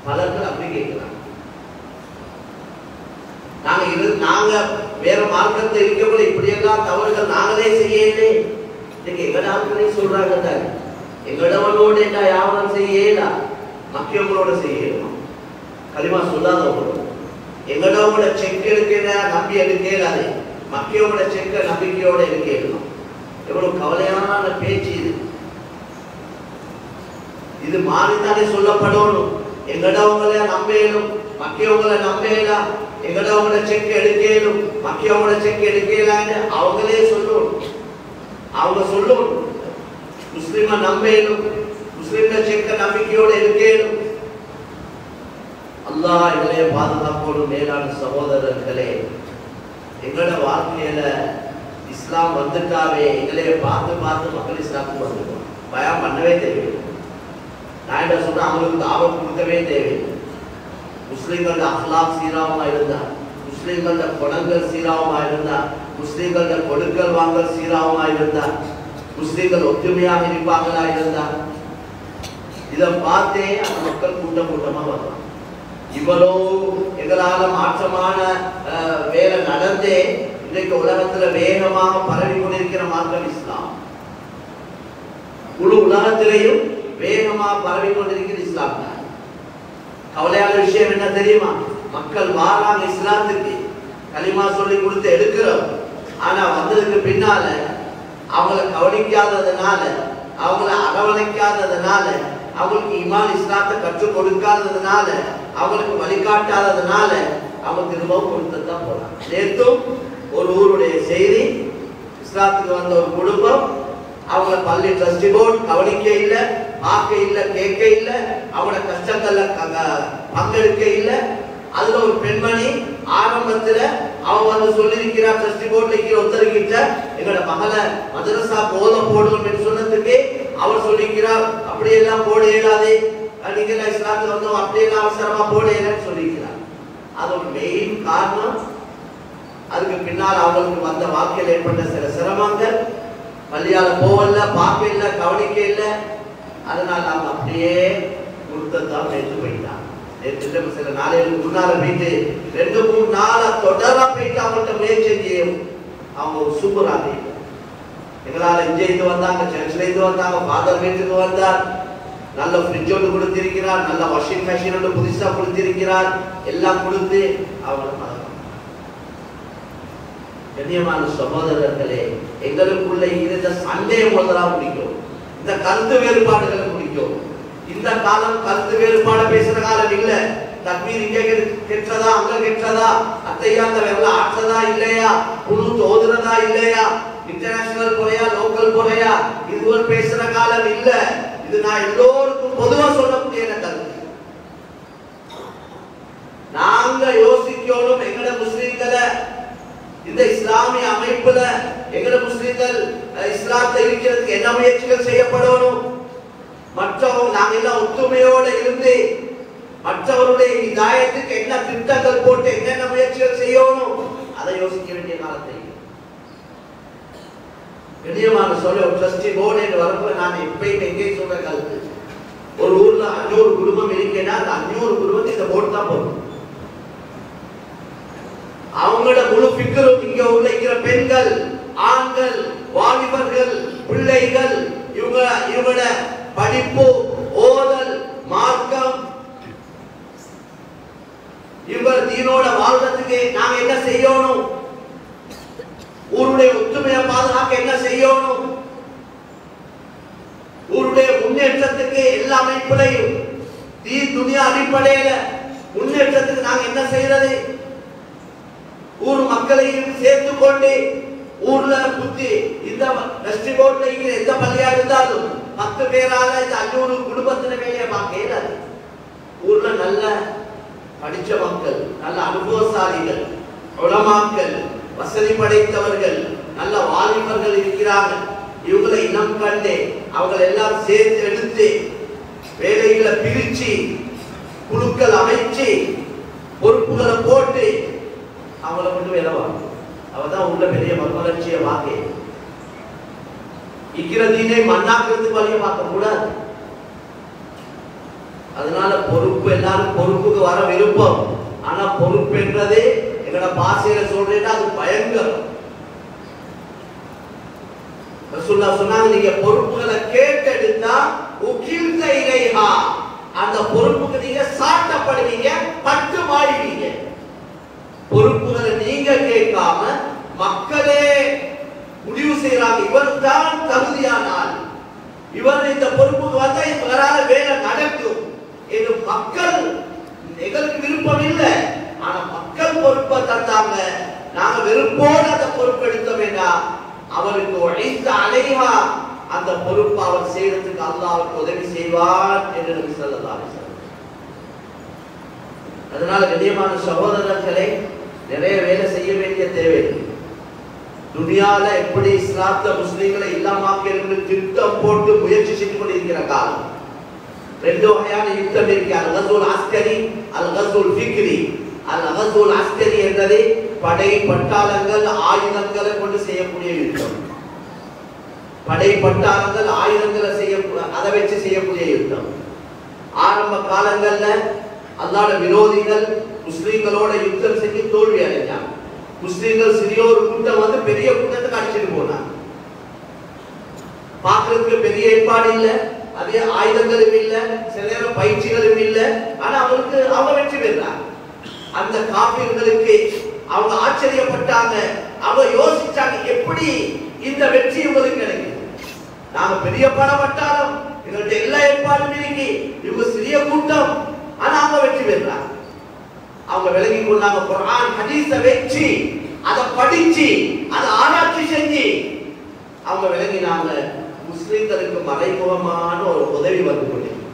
பலர்கள் அப்படி கேட்கிறாங்க. நாங்க வேற மார்க்கத்தை இருக்கக்கூட இப்படி எல்லாம் தவறுகள் நாங்களே செய்யலே. இன்னைக்கு எங்கட ஆட்களே சொல்றாங்க தானே, எங்கடவனோட யாவனம் செய்யலா, மக்கியவங்களோட செய்யலாம். களிமா சொல்லாதவங்களோட எங்கடவங்களோட செக் எடுக்கிற நம்பி எடுக்கலாது, மக்கியவங்களோட செக்க நம்பிக்கையோட எடுக்கலாம். எவ்வளவு கவலையான பேச்சு இது. இது மாறித்தானே சொல்லப்படணும். எங்கடவங்களை நம்பேலும், மக்கியவங்களை நம்பேலாம். எங்கடவங்களோட செக் எடுக்கலும், மக்கியவங்களோட செக் எடுக்கலான்னு அவங்களே சொல்லணும். அவங்க சொல்லணும் முஸ்லிம நம்பேலும், முஸ்லிம்ல செக்க நம்பிக்கையோட எடுக்கலும். அல்லாஹ் எங்களைய பாதுகாப்போடும். மேலான சகோதரர்களே, எங்களோட வாழ்க்கையில இஸ்லாம் வந்துட்டாவே எங்களைய பார்த்து பார்த்து மக்கள் இஸ்லாத்துக்கு வந்துடுவோம். பயம் பண்ணவே தேவையில்லை. நான் என்ன சொன்னா, அவங்களுக்கு தாவம் கொடுக்கவே தேவையில்லை. முஸ்லிம்களோட அஹ்லாக் சீராவமா இருந்தா, முஸ்லிம்களோட குணங்கள் சீராவமா இருந்தா, முஸ்லிம்களோட கொடுக்கல் வாங்கல் சீராவமா இருந்தா, முஸ்லிம்கள் ஒற்றுமையாக இருப்பாங்களா இருந்தா, இதை பார்த்தே அந்த மக்கள் கூட்டம் கூட்டமா வரலாம். இவ்வளோ எங்களால மாற்றமான வேலை நடந்தே இன்றைக்கு உலகத்துல வேகமாக பரவி கொண்டிருக்கிற மார்க்கம் இஸ்லாம். முழு உலகத்திலேயும் வேகமாக பரவி கொண்டிருக்கிற இஸ்லாம் தான். கவலையான விஷயம் என்ன தெரியுமா? மக்கள் வாராங்க இஸ்லாத்துக்கு, கலிமா சொல்லி கொடுத்து எடுக்கிறோம். ஆனா வந்ததுக்கு பின்னால அவங்களை கவனிக்காததுனால, அவங்கள அரவணைக்காததுனால, அவங்களுக்கு ஈமான் இஸ்லாத்தை கற்றுக் கொடுக்காததுனால, அவங்களுக்கு வழிகாட்டாததுனால அவங்க திரும்பவும் கொடுத்துதான் போறாங்க. நேற்றும் ஒரு ஊருடைய செய்தி, இஸ்லாத்துக்கு வந்த ஒரு குடும்பம், அவங்கள பள்ளி ட்ரஸ்டி போர்டு கவனிக்க இல்லை, பார்க்க இல்லை, கேட்க இல்லை, அவங்களோட கஷ்டங்கள்ல பங்கெடுக்க இல்லை. அதுல ஒரு பெண்மணி ஆரம்பத்துல அவங்க வந்து சொல்லியிருக்கிறார், ட்ரஸ்டி போர்ட்ல இருக்கிற ஒருத்தருக்கிட்ட எங்களோட மகளை மதரசா போடணும் என்று சொன்னதுக்கு அவர் சொல்லிக்கிறார், அப்படியெல்லாம் போட இயலாது, நீங்க இஸ்லாத்துல வந்து அப்படியெல்லாம் அவசரமா போட இயலன்னு சொல்லிக்கிறார். அது ஒரு மெயின் காரணம். அதுக்கு பின்னால் அவங்களுக்கு வந்த வாழ்க்கையில் ஏற்பட்ட சில சிரமங்கள், பள்ளியால போவல்ல, பார்க்க இல்லை, கவனிக்க இல்லை. அதனால அவங்க அப்படியே கொடுத்ததான் நேற்று போயிட்டாங்க. நேற்று சில நாளைகளுக்கு முன்னால போயிட்டு 2-3 நாளா தொடரா போயிட்டு அவங்கள்ட்ட முயற்சி செய்யும். அவங்க ஒரு சூப்பராக எங்களால இங்கே இருந்து வந்தாங்க, சர்ச்சில் இருந்து வந்தாங்க, ஃபாதர் வீட்டுக்கு வந்தார், நல்ல ஃப்ரிட்ஜ் ஒன்று கொடுத்திருக்கிறார், நல்ல வாஷிங் மெஷின் ஒன்று புதுசா கொடுத்திருக்கிறார், எல்லாம் கொடுத்து அவங்கள மதம். கண்ணியமான சகோதரர்களே, எங்களுக்குள்ள இருந்த சண்டையை முதலா முடிக்கும், இந்த கருத்து வேறுபாடுகளை முடிக்கும். இந்த காலம் கருத்து வேறுபாடு பேசுற காலம் இல்ல. தக்பீர் இங்க கெட்டதா, அங்க கெட்டதா, அத்தையா அந்த வெள்ள ஆற்றதா இல்லையா, குழு தோதுறதா இல்லையா, இன்டர்நேஷனல் குறையா, லோக்கல் குறையா, இது பேசுற காலம் இல்ல. இது நான் எல்லோருக்கும் பொதுவா சொல்லக்கூடிய கருத்து. நாங்க யோசிக்கணும், எங்கட முஸ்லிம்களை இந்த இஸ்லாமிய அமைப்புல எங்கட முஸ்லிம்கள் இஸ்லாத்தை இருக்கிறதுக்கு என்ன முயற்சிகள் செய்யப்படணும், மற்றவங்க நாங்க எல்லாம் ஒற்றுமையோட இருந்து மற்றவருடைய இதாயத்துக்கு என்ன திட்டங்கள் போட்டு என்னென்ன முயற்சிகள் செய்யணும், அதை யோசிக்க வேண்டிய காலத்தை. கண்ணியமான சொல்ல ட்ரஸ்டி போர்டு என்று வரப்போ நான் எப்பயும் எங்கே சொல்ற கருத்து, ஒரு ஊர்ல 500 குடும்பம் இருக்கேன்னா அந்த 500 குடும்பத்துக்கு இந்த போட் தான் போகும். அவங்களோட முழு பிக்கரும் இங்க உள்ள இருக்கிற பெண்கள், ஆண்கள், வாலிபர்கள், பிள்ளைகள், இவங்களோட படிப்பு, ஓதல், மார்க்கம், இவங்க தீனோட வாழ்றதுக்கு நாங்க என்ன செய்யணும், ஊருடைய ஒற்றுமையை பாதுகாக்க என்ன செய்யணும், ஊருடைய முன்னேற்றத்துக்கு எல்லா அமைப்புலையும் தீன் துனியா அடிப்படையில முன்னேற்றத்துக்கு நாங்க என்ன செய்யறது, ஊர் மக்களையும் சேர்த்து கொண்டு ஊர்ல புத்தி இந்த வெஸ்ட் போர்ட்ல எந்த பள்ளியா இருந்தாலும் 10 பேரால இந்த 500 குடும்பத்தின வேலையை பார்க்க இயலாது. ஊர்ல நல்ல படிச்ச மக்கள், நல்ல அனுபவசாலிகள், உலமாக்கள், வசதி படைத்தவர்கள், நல்ல வாலிபர்கள் இருக்கிறாங்க. இவங்களை இனம் கண்டு அவங்களை எல்லாம் சேர்த்து எடுத்து வேலைகளை பிரிச்சு குழுக்கள் அமைச்சு பொறுப்புகளை போட்டு அவங்களை கொண்டு வேலை வாங்க. அவதான் உள்ள பெரிய மறுமலர்ச்சியை வாங்க. இக்கிறதீனை மண்ணாக்குறதுக்கு வழியை பார்க்க கூடாது. அதனால பொறுப்பு, எல்லாரும் பொறுப்புக்கு வர விருப்பம். ஆனா பொறுப்பு என்றதே எங்களோட பாசையில சொல்றேன்னா அது பயங்கரம். சொன்னாங்க, நீங்க பொறுப்புகளை கேட்டெடுத்தா உகில்த இலைஹா, அந்த பொறுப்புக்கு நீங்க சாட்டப்படுவீங்க, பட்டு மாறுவீங்க. பொறுப்புகளை நீங்க கேட்காம மக்களே முடிவு செய்யறாங்க, இவர் தான் தகுதியானால், இவர் இந்த பொறுப்புக்கு வந்தா இவரால வேலை நடக்கும் என்று மக்கள், எங்களுக்கு விருப்பம் இல்லை, ஆனா மக்கள் பொறுப்பை தந்தாங்க. நாங்க வெறுப்போடு அந்த பொறுப்பு எடுக்க வேண்டாம். அவருக்கு உழைத்த அலைஹா, அந்த பொறுப்பு அவர் செய்யறதுக்கு அல்லாஹ் அவருக்கு உதவி செய்வார் என்று நபி ஸல்லல்லாஹு அலைஹி வஸல்லம். அதனால கண்ணியமான சகோதரர்களே, நிறைய வேலை செய்ய வேண்டிய தேவை. துனியால எப்படி இஸ்லாத்த முஸ்லிம்களை இல்லாம திட்டம் போட்டு முயற்சி செய்து கொண்டிருக்கிற காலம். 2 வகையான யுத்தம் இருக்கு. அல் கஸ்வுல் அஸ்கரி, அல் கஸ்வுல் ஃபிக்ரி. அல் கஸ்வுல் அஸ்கரி என்பது படை பட்டாளங்கள் ஆயுதங்களை கொண்டு செய்யக்கூடிய யுத்தம். படை பட்டாளங்கள் ஆயுதங்களை அதை வச்சு செய்யக்கூடிய யுத்தம். ஆரம்ப காலங்கள்ல அல்லாஹ்வுடைய விரோதிகள் முஸ்லிம்களோட யுத்தம் செஞ்சு தோல்வி அடைஞ்சாங்க. முஸ்லிம்கள் சிறிய ஒரு கூட்டம் வந்து பெரிய கூட்டத்துக்கு அடிச்சுட்டு போனாங்க. பார்க்கறதுக்கு பெரிய ஏற்பாடு இல்ல, அதே ஆயுதங்களும் இல்ல, சில நேரம் பயிற்சிகளும் இல்ல. ஆனா அவங்க வெற்றி பெறாங்க. அந்த காபிர்களுக்கு அவங்க ஆச்சரியப்பட்டாங்க. அவங்க யோசிச்சாங்க, எப்படி இந்த வெற்றி உங்களுக்கு கிடைக்குது? நாங்க பெரிய பணப்பட்டாலும் எங்கள்கிட்ட எல்லா ஏற்பாடும் இருக்கு, இவங்க சிறிய கூட்டம், ஆனா அவங்க வெற்றி பெறாங்க. அவங்க விளங்கி கொண்டாங்க, குர்ஆன் ஹதீஸை வச்சு அதை படிச்சு அதை ஆராய்ச்சி செஞ்சு அவங்க விளங்கினாங்க, முஸ்லிம்களுக்கு மறைமுகமான ஒரு உதவி வந்து கொண்டிருக்கு.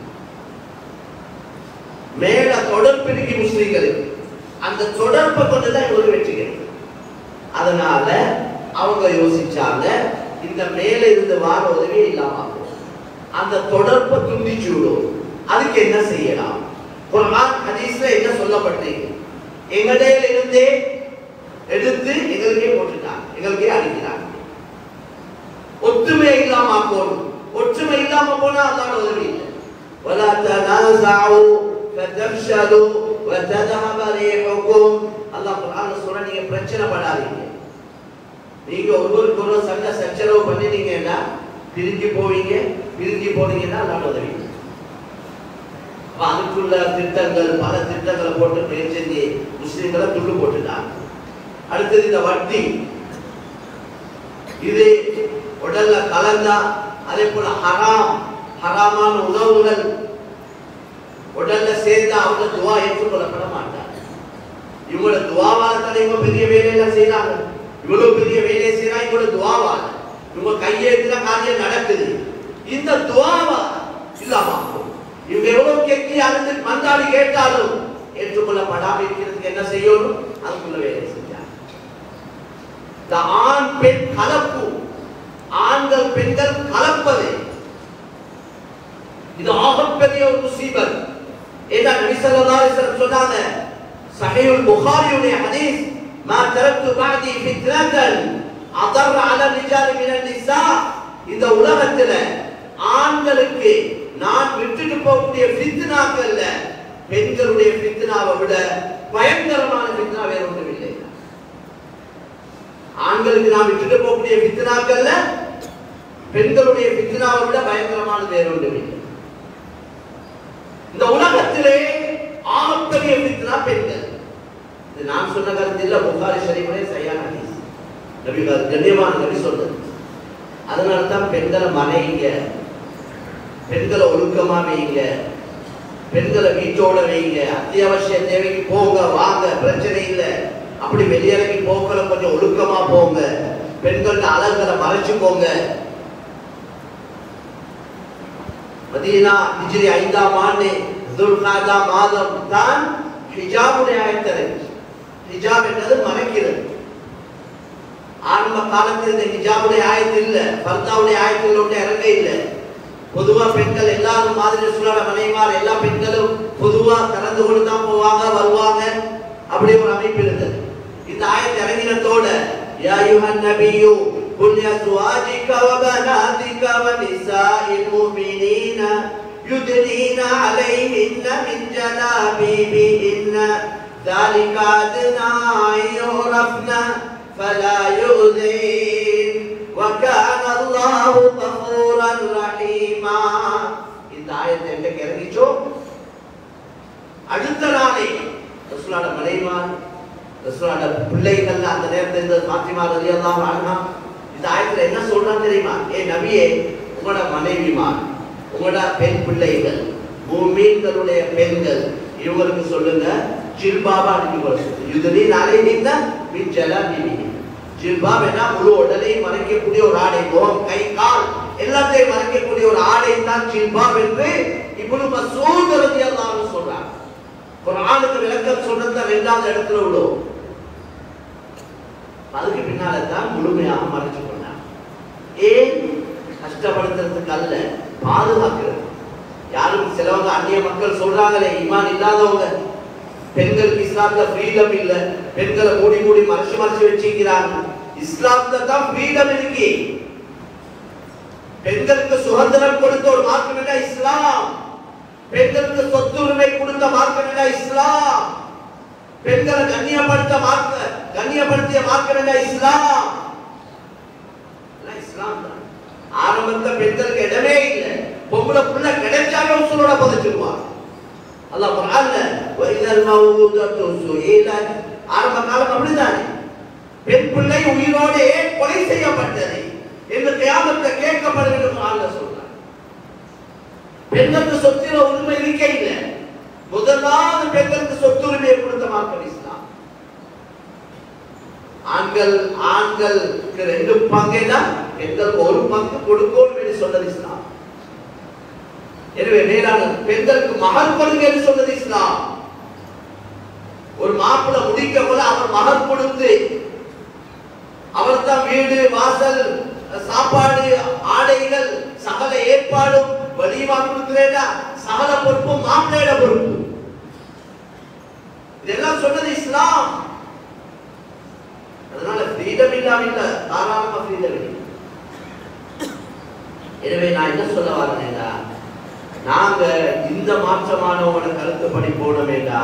மேல தொடர்பு இருக்கு முஸ்லிம்களுக்கு, அந்த தொடர்பை கொண்டுதான் இவங்களுக்கு வெற்றி கிடைக்கும். அதனால அவங்க யோசிச்சாங்க, இந்த மேல இருந்து வார உதவியே இல்லாம அந்த தொடர்பை துண்டிச்சு விடும். அதுக்கு என்ன செய்யலாம்? குர்ஆன் ஹதீஸ்ல என்ன சொல்லப்பட்டிருக்கு? எங்கடையில இருந்தே எடுத்து எங்களுக்கே போட்டுட்டாங்க, எங்களுக்கே அடிக்கிறாங்க. ஒற்றுமை இல்லாம ஆக்கணும். ஒற்றுமை இல்லாம போனா அல்லாஹ் உதவி இல்லை. வலா தனாஸஉ ஃபதஃஷலு வததஹப ரீஹுக்கும். அல்லாஹ் குர்ஆன்ல சொல்ற, நீங்க பிரச்சனை படாதீங்க. நீங்க ஒருவருக்கு ஒரு சண்டை சச்சரவு பண்ணினீங்கன்னா பிரிஞ்சு போவீங்க. பிரிஞ்சு போனீங்கன்னா அல்லாஹ் உதவி. அதுக்குள்ள திட்டங்கள், பல திட்டங்களை போட்டு பேசி முஸ்லிம்களை துண்டு போட்டுட்டாங்க. அடுத்தது இந்த வட்டி, இது உடல்ல கலந்தா, அதே போல ஹராமான உணவுகள் உடல்ல சேர்ந்தா அவங்க துவா ஏற்றுக்கொள்ளப்பட மாட்டாங்க. இவங்களோட துவாவால தானே இவங்க பெரிய வேலையெல்லாம் செய்யறாங்க. இவ்வளவு பெரிய வேலையை செய்யறாங்க இவங்களோட துவாவால. இவங்க கையெழுத்துல காரியம் நடக்குது. இந்த துவாவா இல்லாம இவங்க எவ்வளவு கேட்கி அழுது மந்தாடி கேட்டாலும் ஏற்றுக்கொள்ளப்படாம இருக்கிறதுக்கு என்ன செய்யணும்? அதுக்குள்ள வேலை செஞ்சாங்க. இந்த ஆண் பெண் கலப்பு, ஆண்கள் பெண்கள் கலப்பது, இது ஆகப்பெரிய ஒரு முசீபத். ஏதா நபி ஸல்லல்லாஹு அலைஹி வஸல்லம் சொன்னாங்க, சஹீஹுல் புகாரியுடைய ஹதீஸ், மா தரக்து பஅதி ஃபித்னதன் அதர் அலா ரிஜால் மினன் நிஸா. இந்த உலகத்துல ஆண்களுக்கு நான் விட்டுட்டு போகக்கூடிய ஃபித்னாக்கள்ல பெண்களுடைய ஃபித்னாவை விட பயங்கரமான ஃபித்னா வேற ஒன்றும் இல்லை. ஆண்களுக்கு நாம் விட்டுட்டு போகக்கூடிய ஃபித்னாக்கள்ல பெண்களுடைய ஃபித்னாவை விட பயங்கரமானது வேற ஒன்றும் இல்லை. இந்த உலகத்திலே ஆகப்பெரிய ஃபித்னா பெண்கள். இது நான் சொன்ன கருத்து இல்ல, புகாரி ஷரீஃபிலே சஹீஹ் ஹதீஸ். நபி கண்ணியமான நபி சொல்றது. அதனால தான் பெண்களை மனைங்க, பெண்களை ஒழுக்கமா வைங்க, பெண்களை வீட்டோட வைங்க. அத்தியாவசிய தேவைக்கு போங்க வாங்க, பிரச்சனை இல்லை. அப்படி வெளியிறங்கி போக்களை கொஞ்சம் ஒழுக்கமா போங்க. பெண்களோட அழகரை மறைச்சுக்கோங்க. மதீனா ஹிஜ்ரி 5ஆம் ஆண்டு துல்காதா மாதம் தான் ஹிஜாபுடைய ஆயத்தரை. ஹிஜாப் என்பது மறைக்கிறது. ஆரம்ப காலத்தில் இந்த ஹிஜாபுடைய ஆயத்து இல்ல, பர்தாவுடைய ஆயத்தில் ஒன்று இறங்க இல்லை. பொதுவா பெண்கள் எல்லாரும் மாதிரி ரசூலோட மனைவிமார் எல்லா பெண்களும் பொதுவா கலந்து கொண்டு தான் போவாங்க வருவாங்க, அப்படி ஒரு அமைப்பு இருந்தது. இந்த ஆயத்து இறங்கினத்தோட யா அய்யுஹன் நபியு குல் லிஅஸ்வாஜிக வ பனாதிக வ நிசாஇல் முஃமினீன யுத்னீன அலைஹின்ன மின் ஜலாபிபிஹின்ன ذلك أدنى أن يعرفن فلا يؤذين وكان الله غفورا رحيما. இந்த ஆயத்தை எங்க இறங்கிச்சோ அடுத்த நாளே ரசூலுல்லாஹ் மனைவிமார், ரசூலுல்லாஹ் பிள்ளைகள் அந்த நேரத்தில் இந்த ஃபாத்திமா ரலியல்லாஹு அன்ஹா இந்த ஆயத்துல என்ன சொல்றாங்க தெரியுமா? ஏ நபியே, உங்களோட மனைவிமார், உங்களோட பெண் பிள்ளைகள், முஃமின்களுடைய பெண்கள், இவங்களுக்கு சொல்லுங்க ஜில்பாபா அணிந்து கொள்ள சொல்லுங்க. யுத்னீன அலைஹின்ன மின் ஜலாபிபிஹின்ன. ஜில்பாப் என்ற முழு உடலை மறைக்கக்கூடிய ஒரு ஆடை, முகம் கை கால் எல்லாத்தையும் மறைக்கக்கூடிய ஒரு ஆடை தான் ஜில்பாப் என்று இப்னு மஸ்ஊத் ரலியல்லாஹு அன்ஹு சொல்றாங்க. குர்ஆனுக்கு விளக்கம் சொல்றது 2வது இடத்துல உள்ளோம். அதுக்கு பின்னால தான் முழுமையாக மறைச்சு கொண்டாங்க. ஏன்? கஷ்டப்படுத்துறதுக்கு அல்ல, பாதுகாக்கிறது. யாரும் சிலவங்க அந்நிய மக்கள் சொல்றாங்களே, ஈமான் இல்லாதவங்க, பெண்களுக்கு இஸ்லாம்ல ஃப்ரீடம் இல்ல, பெண்களை மூடி மூடி மறைச்சு மறைச்சு வச்சிருக்கிறாங்க. இஸ்லாம்ல தான் ஃப்ரீடம் இருக்கு. பெண்களுக்கு சுதந்திரம் கொடுத்த ஒரு மார்க்கம் என்ன? இஸ்லாம். பெண்களுக்கு சொத்துரிமை கொடுத்த மார்க்கம் என்ன? இஸ்லாம். பெண்களை கண்ணியப்படுத்திய மார்க்கம் என்ன? இஸ்லாம். இஸ்லாம் தான். ஆரம்பத்துல பெண்களுக்கு இடமே இல்லை. பொம்பளை புள்ள கிடைச்சாலும் உசுரோட புதைச்சிருவாங்க. அல்லாஹ் குர்ஆன்ல வஇதல் மௌஊதத்து சுயிலத், ஆரம்ப காலம் அப்படிதானே, பெண் பிள்ளை உயிரோடு கொலை செய்யப்பட்டது என்று கியாமத்துல கேட்கப்படும் என்று குர்ஆன்ல சொல்றாங்க. பெண்களுக்கு சொத்துல உரிமை இருக்க இல்லை. முதலாவது பெண்களுக்கு சொத்துரிமையை கொடுத்த மார்க்கம் இஸ்லாம். ஆண்களுக்கு 2 பங்கு தான், பெண்களுக்கு 1 பங்கு கொடுக்கணும் என்று சொன்னது இஸ்லாம். எனவே மேலான பெண்களுக்கு மகர் கொடுங்க என்று சொன்னது இஸ்லாம். ஒரு மாப்பிள்ளை முடிக்க போல அவர் மகர் கொடுத்து அவர் தான் வீடு வாசல் சாப்பாடு ஆடைகள் சகல ஏற்பாடும் வலிமா கொடுக்கிறேடா, சகல பொறுப்பும் மாப்பிள்ளையோட பொறுப்பு. இதெல்லாம் சொன்னது இஸ்லாம். அதனால ஃப்ரீடம் இல்லாம இல்ல, தாராளமா ஃப்ரீடம் இல்லை. எனவே நான் என்ன சொல்ல வரேன்னா, நாங்க இந்த மாற்றமானவங்களோட கருத்துப்படி போனோமேடா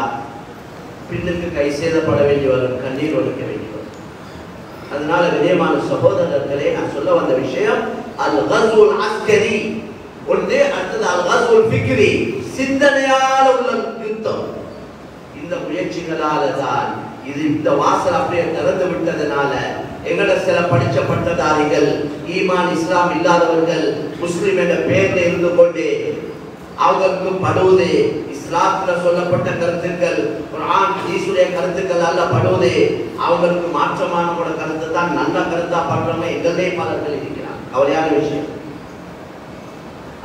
பின்னுக்கு கை சேதப்பட வேண்டி வரும், கண்ணீர் ஒழுக்க வேண்டி வரும். அதனால விதயமான சகோதரர்களே, நான் சொல்ல வந்த விஷயம் அல் கஸ்வுல் அஸ்கரி ஒன்று, அடுத்தது அல் கஸ்வுல் ஃபிக்ரி, சிந்தனையால உள்ள யுத்தம். இந்த முயற்சிகளால தான் இது இந்த வாசல் அப்படியே திறந்து விட்டதனால எங்கட சில படிச்ச பட்டதாரிகள், ஈமான் இஸ்லாம் இல்லாதவர்கள், முஸ்லிம் என்ற பெயர்ல இருந்து கொண்டு அவங்களுக்கு படுவது இஸ்லாத்துல சொல்லப்பட்ட கருத்துக்கள், குர்ஆன் ஹதீஸுடைய கருத்துக்கள் அல்ல படுவது, அவங்களுக்கு மாற்றமான கருத்து தான் நல்ல கருத்தா பண்றவங்க எங்களே பலர்கள் இருக்கிறாங்க. கவலையான விஷயம்.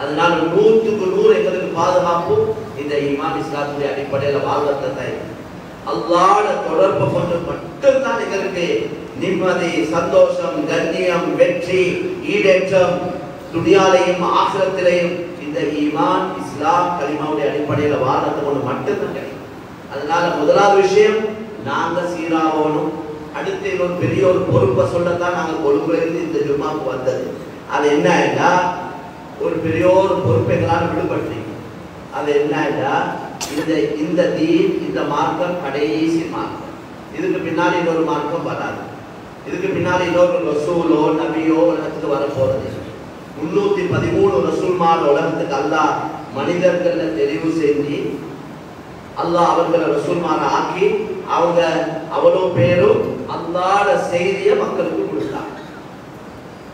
அதனால 100க்கு 100 எங்களுக்கு பாதுகாப்பு இந்த ஈமான் இஸ்லாத்துடைய அடிப்படையில் வாழ்வதை தான். அல்லாஹ்வோட தொடர்பு கொண்டு மட்டும்தான் எங்களுக்கு நிம்மதி, சந்தோஷம், கண்ணியம், வெற்றி, ஈடேற்றம் துனியாலையும் ஆகிரத்திலையும் இந்த ஈமான் இஸ்லாம் கலிமாவுடைய அடிப்படையில் வாழ்றதை கொண்டு மட்டும்தான் கிடைக்கும். அதனால முதலாவது விஷயம் நாங்க சீராகணும். அடுத்து ஒரு பெரிய ஒரு பொறுப்பை சொல்லத்தான் நாங்கள் கொழும்புல இருந்து இந்த ஜும்மாவுக்கு வந்தது. அது என்னன்னா, ஒரு பெரிய ஒரு பொறுப்பை எங்களால் விடுபட்டு அது என்னன்னா இந்த தீன் இந்த மார்க்கம் கடைசி மார்க்கம். இதுக்கு பின்னாடி இன்னொரு மார்க்கம் வராது. இதுக்கு பின்னாடி இன்னொரு ரசூலோ நபியோ உலகத்துக்கு வர போறது. 313 ரசூல்மார் உலகத்துக்கு அல்லாஹ் மனிதர்களை தெரிவு செஞ்சு அல்லாஹ் அவர்களை ரசூல்மார ஆக்கி அவங்க அவ்வளோ பேரும் அல்லாஹ்ட செய்தியை மக்களுக்கு கொடுத்தாங்க.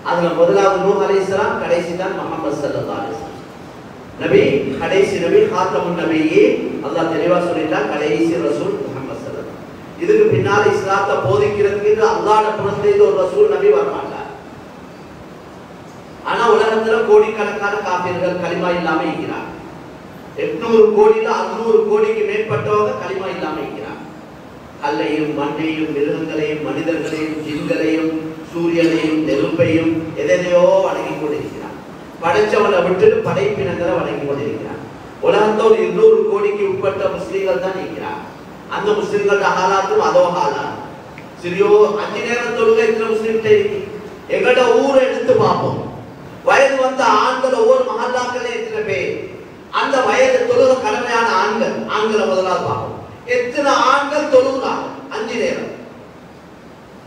அதுல முதலாவது நூஹ் அலைஹிஸ்ஸலாம், கடைசி தான் முஹம்மது ஸல்லல்லாஹு அலைஹி வஸல்லம் நபி, கடைசி நபி காத்தமுன் நபியே. அல்லாஹ் தெளிவா சொல்லிட்டான் கடைசி ரசூல் முஹம்மது ஸல்லல்லாஹு. இதுக்கு பின்னால இஸ்லாத்தை போதிக்கிறதுக்கு அல்லாஹ்ட புறத்திலிருந்து ஒரு ரசூல் நபி வரமாட்டார். ஆனா உலகத்துல கோடிக்கணக்கான காபிர்கள் களிமா இல்லாம இருக்கிறார். 800 கோடியில 600 கோடிக்கு மேற்பட்டவங்க களிமா இல்லாம இருக்கிறார். கல்லையும் மண்ணையும் மிருகங்களையும் மனிதர்களையும் ஜின்களையும் சூரியனையும் நெருப்பையும் எதையோ வணங்கி கொண்டிருக்கிறார். படைச்சவனை விட்டு படைப்பினங்களை வணங்கி கொண்டிருக்கிறார். உலகத்தோடு 200 கோடிக்கு உட்பட்ட முஸ்லீம்கள் தான் இருக்கிறார். அந்த முஸ்லீம்களோட ஹாலாத்தும் அதோ ஹாலாத். சரியோ 5 நேரம் தொழுகை எத்தனை முஸ்லீம்கிட்ட இருக்கு? எங்கட ஊரை எடுத்து பார்ப்போம். வயது வந்த ஆண்கள் ஒவ்வொரு மஹல்லாக்களே எத்தனை பேர்? அந்த வயது தொழுக கடமையான ஆண்களை முதலாவது பார்ப்போம். எத்தனை ஆண்கள் தொழுகிறாங்க 5 நேரம்?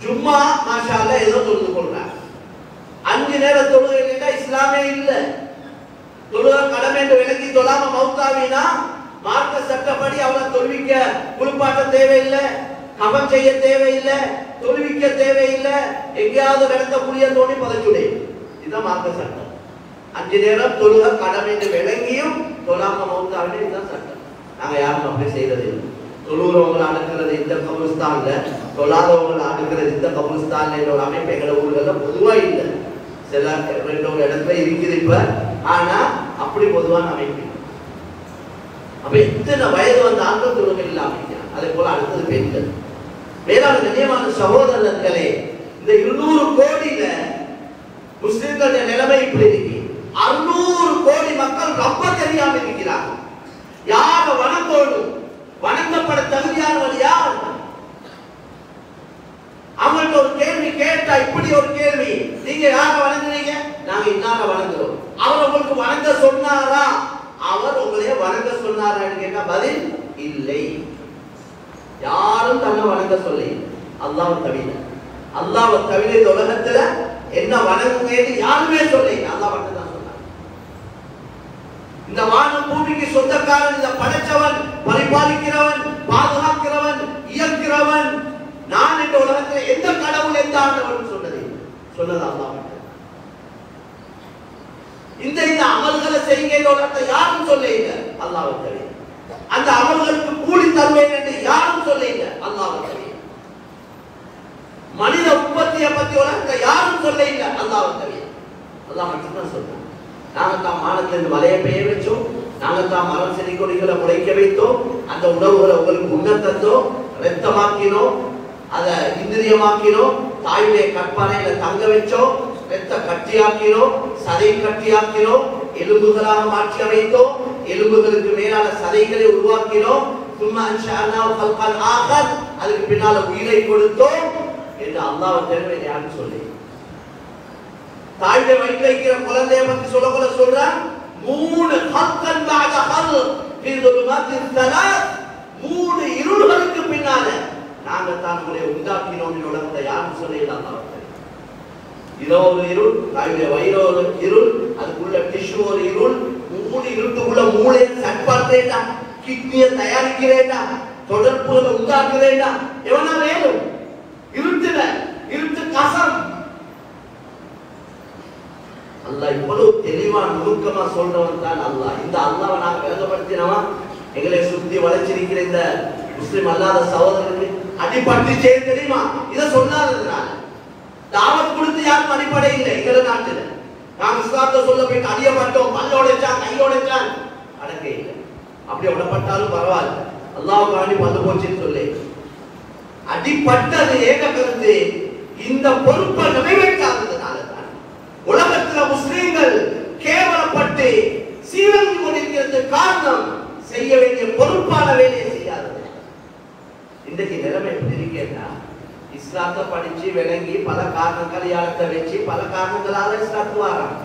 ஜும்மா மாஷா அல்லாஹ் ஏதோ தொழுது கொள்றாங்க. 5 நேரம் தொழுகை இல்லைன்னா இஸ்லாமே இல்லை. தொழுக கடமை என்று விளங்கி தொழாம மௌத்தாவினா மார்க்க சட்டப்படி அவளை தொழுவிக்க குளிப்பாட்ட தேவையில்லை, கபம் செய்ய தேவையில்லை, தொழுவிக்க தேவையில்லை. எங்கேயாவது நடந்த புளிய தோண்டி பதச்சுடைய இதுதான் மார்க்க சட்டம். 5 நேரம் தொழுக கடமை என்று விளங்கியும் தொழாம மௌத்தாவினா இதுதான் சட்டம். நாங்க யாரும் அப்படி செய்யறது இல்லை. தொழுகிறவங்களை அடக்கிறது இந்த கபுஸ்தான்ல, தொழாதவங்களை அடக்கிறது இந்த கபுஸ்தான்ல என்ற ஒரு அமைப்பு எங்களை ஊர்கள்ல பொதுவா இல்லை. சில 2 இடத்துல இருக்குது இப்ப, ஆனா அப்படி பொதுவான அமைப்பு. அப்ப எத்தனை வயது வந்த ஆண்கள் தொழுகை இல்லாம இருக்கிறாங்க. அதே போல அடுத்தது பெண்கள். மேலான கண்ணியமான சகோதரர்களே, இந்த 200 கோடியில முஸ்லிம்களுடைய நிலைமை இப்படி இருக்கு. 600 கோடி மக்கள் ரொம்ப தெரியாம இருக்கிறாங்க. யார வணங்கணும், வணங்கப்பட தகுதியானவர் யார்? அவங்கள்ட்ட ஒரு கேள்வி கேட்டா இப்படி ஒரு கேள்வி, நீங்க யார வணங்குறீங்க? நாங்க இன்னார வணங்குறோம். அவர் உங்களுக்கு வணங்க சொன்னாரா? அவர் உங்களையே வணங்க சொன்னாரான்னு கேட்டா பதில் இல்லை. யாரும் தன்னை வணங்க சொல்லி அல்லாஹ்வை தவிர, அல்லாஹ்வை தவிர இந்த உலகத்துல என்ன வணங்குங்கன்னு யாருமே சொல்லி அல்லாஹ் மட்டும் தான் சொன்னார். இந்த வானம் பூமிக்கு சொந்தக்காரன், இந்த படைச்சவன், பரிபாலிக்கிறவன், பாதுகாக்கிறவன், இயக்கிறவன் நான். இந்த உலகத்தில் எந்த கடவுள் எந்த ஆண்டவன் சொன்னது அல்லாஹ் மட்டும். இந்த அமல்களை செய்யுங்க இந்த உலகத்தை யாரும் சொல்லுங்க அல்லாஹ்வை தவிர. அந்த அமல்களுக்கு கூலி தருவேன் என்று யாரும் சொல்லுங்க அல்லாஹ்வை தவிர. மனித உற்பத்தியை பத்தி உலகத்தை யாரும் சொல்லுங்க அல்லாஹ்வை தவிர. அல்லாஹ் மட்டும் தான் சொல்றான். நாங்க தான் வானத்திலிருந்து மலையை பெய்ய வச்சோம், நாங்க தான் மரம் செடி கொடிகளை முளைக்க வைத்தோம், அந்த உணவுகளை உங்களுக்கு உண்ண தந்தோம், ரத்தமாக்கினோம், அதை இந்திரியமாக்கினோம், தாயுடைய கற்பனையில தங்க வச்சோம், ரத்த கட்டியாக்கினோம், சதை கட்டியாக்கினோம், எலும்புகளாக மாற்றி அமைத்தோம், எலும்புகளுக்கு மேலான சதைகளை உருவாக்கினோம், சும்மா அன்ஷஅனாஹு கல்கன் ஆகர், அதுக்கு பின்னால உயிரை கொடுத்தோம் என்று அல்லாஹ் தெரிவே யாரும் சொல்லி. தாயுடைய வயிற்றில் இருக்கிற குழந்தையை பற்றி சொல்ல சொல்றான், 3 ஹக்கன் பஅத ஹல்க் ஃபீ ظுலுமாத்திஸ் ஸலாத், 3 இருள்களுக்கு பின்னால நாங்க தான் உங்களை உண்டாக்கினோம் என்று உலகத்தை யாரும் சொல்லல அல்லாஹ். இதோ ஒரு இருள், தாயுடைய வயிறு ஒரு இருள், அதுக்குள்ள டிஷ்யூ ஒரு இருள், 3 இருட்டுக்குள்ள மூளையை சட்பார்த்தேடா, கிட்னியை தயாரிக்கிறேடா, தொடர்புகளை உண்டாக்குறேடா, எவனா வேணும்? இருட்டுல இருட்டு கசம். அல்லாஹ் இவ்வளவு தெளிவா நுணுக்கமா சொல்றவன் தான் அல்லாஹ். இந்த அல்லாஹ்வை நாங்க விளங்கப்படுத்தினவா எங்களை சுத்தி வளைச்சிருக்கிற இந்த முஸ்லிம் அல்லாத சகோதரர்களுக்கு அடிபட்டு செய்ய தெரியுமா? இதை சொல்லாததுனால தாவத் கொடுத்து யாரும் அடிப்படை இல்லை எங்க நாட்டுல. நாங்க இஸ்லாத்தை சொல்ல போயிட்டு அடியப்பட்டோம், பல்லோடைச்சான் கையோடைச்சான் அடக்க இல்லை. அப்படி உடப்பட்டாலும் பரவாயில்ல, அல்லாஹ் காண்டி பல்லு போச்சுன்னு சொல்லி அடிப்பட்டது ஏக கருத்து. இந்த பொறுப்பை நிறைவேற்றாததுனால தான் உலகத்துல முஸ்லிம்கள் கேவலப்பட்டு சீரழிந்து கொண்டிருக்கிறது. காரணம் செய்ய வேண்டிய பொறுப்பான வேலையை செய்யாதது. இன்றைக்கு நிலைமை எப்படி இருக்கேன்னா, இஸ்லாத்தை படிச்சு விளங்கி பல காரணங்கள் யாரத்தை வச்சு பல காரணங்களால இஸ்லாத்து வராங்க.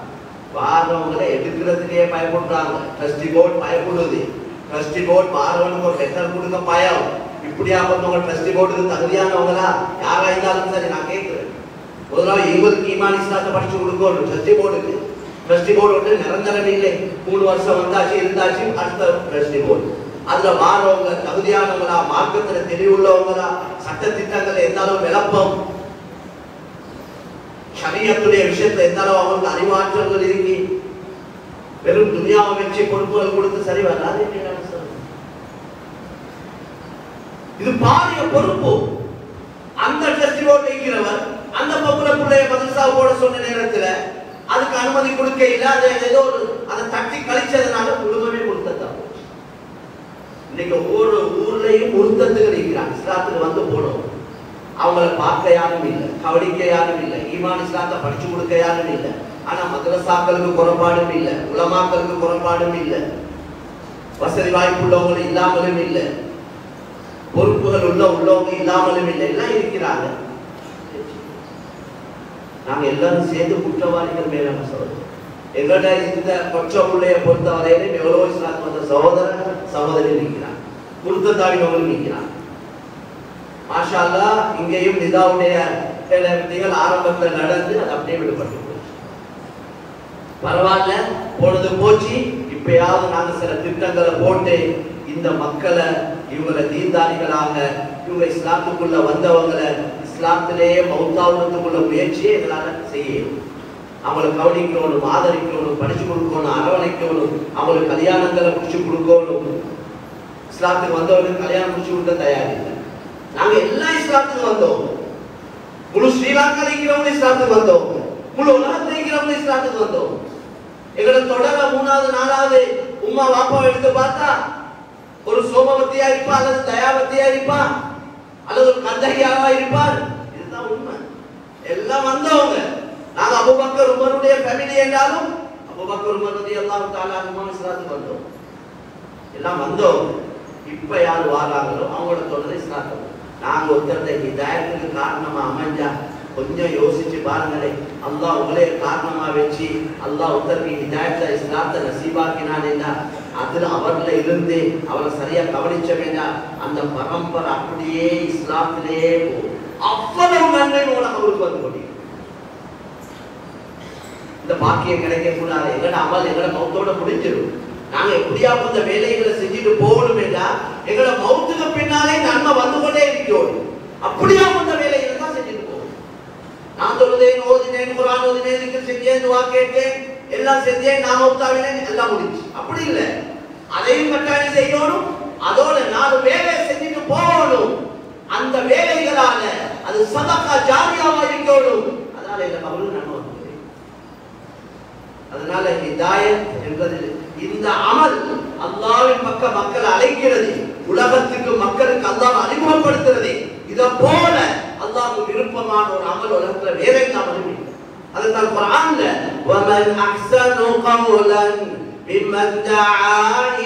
வாரவங்களை எடுக்கிறதுக்கே பயப்படுறாங்க. ட்ரஸ்டி போர்டு பயப்படுது. ட்ரஸ்டி போர்டு வாரவனுக்கு ஒரு லெட்டர் கொடுக்க பயம். இப்படியா பண்ணவங்க ட்ரஸ்டி போர்டுக்கு தகுதியானவங்களா யாரா இருந்தாலும் சரி நான் கேட்கிறேன். முதலாவது இவங்களுக்கு ஈமான் இஸ்லாத்தை படிச்சு கொடுக்கணும். ட்ரஸ்டி போர்டுக்கு ட்ரஸ்டி போர்டு வந்து நிரந்தரம் இல்லை. 3 வருஷம் வந்தாச்சு இருந்தாச்சு அடுத்த ட்ரஸ்டி போர்டு. அதுல வாரவங்க தகுதியானவங்களா, மார்க்கத்துல தெளிவுள்ளவங்களா, சட்ட திட்டங்கள் எந்த அளவு விளப்பம், ஷரியத்துடைய விஷயத்துல எந்த அளவு அவங்களுக்கு அறிவாற்றல்கள் இருக்கு. வெறும் துனியாவை வச்சு பொறுப்புகள் கொடுத்து சரி வராது. இது பாரிய பொறுப்பு. அந்த ட்ரஸ்டி போர்டு இருக்கிறவர் அந்த பொம்பளை பிள்ளைய மதரசா போட சொன்ன நேரத்துல அதுக்கு அனுமதி கொடுக்க இல்ல. அது ஏதோ ஒரு அதை தட்டி கழிச்சதுனால குடும்பமே முர்த்தத்தா போச்சு. இன்னைக்கு ஒவ்வொரு ஊர்லயும் முர்த்தத்துகள் இருக்கிறாங்க. இஸ்லாத்துக்கு வந்து போனோம், அவங்களை பார்க்க யாரும் இல்லை, கவனிக்க யாரும் இல்லை, ஈமான் இஸ்லாத்தை படிச்சு கொடுக்க யாரும் இல்லை. ஆனா மதரசாக்களுக்கு குறைபாடும் இல்லை, உலமாக்களுக்கு குறைபாடும் இல்லை, வசதி வாய்ப்பு உள்ளவங்களும் இல்லாமலும் இல்லை, பொறுப்புகள் உள்ளவங்க இல்லாமலும் இல்லை, எல்லாம் இருக்கிறாங்க. நாங்க எல்லாரும் சேர்ந்து குற்றவாளிகள் மேல சொல்றோம். எங்கட இந்த கொச்சமுள்ளைய பொறுத்தவரையிலும் எவ்வளவோ இஸ்லாத்து வந்த சகோதர சகோதரி இருக்கிறாங்க, குருத்தாவினவங்களும் இருக்கிறாங்க. மாஷா அல்லாஹ் இங்கேயும் நிதாவுடைய விதிகள் ஆரம்பத்தில் நடந்து அது அப்படியே விடுபட்டு போச்சு. பரவாயில்ல, பொழுது போச்சு. இப்பயாவது நாங்க சில திட்டங்களை போட்டு இந்த மக்களை இவங்களை தீர்ந்தாரிகளாக, இவங்க இஸ்லாத்துக்குள்ள வந்தவங்களை இஸ்லாத்திலேயே மௌத்தாவுறதுக்குள்ள முயற்சியை எங்களால செய்யணும். அவங்களை கவனிக்கணும், ஆதரிக்கணும், படிச்சு கொடுக்கணும், அரவணைக்கணும், அவங்களுக்கு கல்யாணங்களை முடிச்சு கொடுக்கணும். இஸ்லாத்துக்கு வந்தவங்களுக்கு கல்யாணம் முடிச்சு கொடுக்க தயாரில்லை. நாங்க எல்லா இஸ்லாத்துக்கு வந்தோம். முழு ஸ்ரீலங்கா இருக்கிறவங்க இஸ்லாத்துக்கு வந்தோம், முழு உலகத்தில் இருக்கிறவங்க இஸ்லாத்துக்கு வந்தோம். எங்களை தொடர 3வது 4வது உம்மா வாப்பா எடுத்து பார்த்தா ஒரு சோமவத்தியா இருப்பா, அல்லது தயாவத்தியா இருப்பா, அல்லது ஒரு கந்தகியாவா இருப்பார். இதுதான் உண்மை. எல்லாம் வந்தவங்க. நாங்க அபூபக்கர் உமருடைய ஃபேமிலி என்றாலும் அபூபக்கர் உமர் ரலியல்லாஹு தஆலா அன்ஹு இஸ்லாத்துக்கு வந்தோம். எல்லாம் வந்தவங்க. இப்ப யார் வாராங்களோ அவங்களோட தொடர் இஸ்லாத்துக்கு. நாங்க ஒருத்தருடைய ஹிதாயத்துக்கு காரணமா அமைஞ்சா கொஞ்சம் யோசிச்சு பாருங்களேன். அல்லாஹ் உங்களே காரணமா வச்சு அல்லாஹ் ஒருத்தருக்கு ஹிதாயத்தை இஸ்லாத்தை நசீபாக்கினான் என்றா அதுல அவர்ல இருந்து அவரை சரியா கவனிச்ச வேண்டாம், அந்த பரம்பரை அப்படியே இஸ்லாத்திலேயே அவ்வளவு நன்மை மூலம் அவருக்கு வந்து கொண்டீங்க. இந்த பாக்கியம் கிடைக்க கூடாது. எங்கட அமல் எங்கட மௌத்தோட முடிஞ்சிடும். நாங்க எப்படியா இந்த வேலைகளை செஞ்சுட்டு போகணும் என்றா எங்களை மௌத்துக்கு பின்னாலே நன்மை வந்து கொண்டே இருக்கிறோம். அப்படியா இந்த வேலைகளை தான் செஞ்சுட்டு போகணும். நான் தொழுதேன், ஓதினேன், குர்ஆன் ஓதினேன், திக்ர் செஞ்சேன், துஆ கேட்டேன், எல்லாம் செஞ்சேன், நான் மௌத்தாவினேன், எல்லாம் முடிஞ்சு. அப்படி இல்லை. அதையும் கட்டாயம் செய்யணும். அதோட 4 வேலையை செஞ்சுட்டு போகணும். அந்த வேலைகளால அது சதகா ஜாரியாவா இருக்கணும். அதனால இந்த கபரு நன்மை வந்து. அதனால ஹிதாயத் என்பது இந்த அமல் அல்லாஹ்வின் பக்கம் மக்களை அழைக்கிறது, உலகத்துக்கு மக்களுக்கு அல்லாஹ் அறிமுகப்படுத்துறது. இத போல அல்லாஹ்வுக்கு விருப்பமான ஒரு அமல் உலகத்துல வேற எந்த அமலும் இல்லை. அதுதான் குர்ஆன்ல வமன் அஹ்ஸனு கௌலன் மிம்மன் தஆ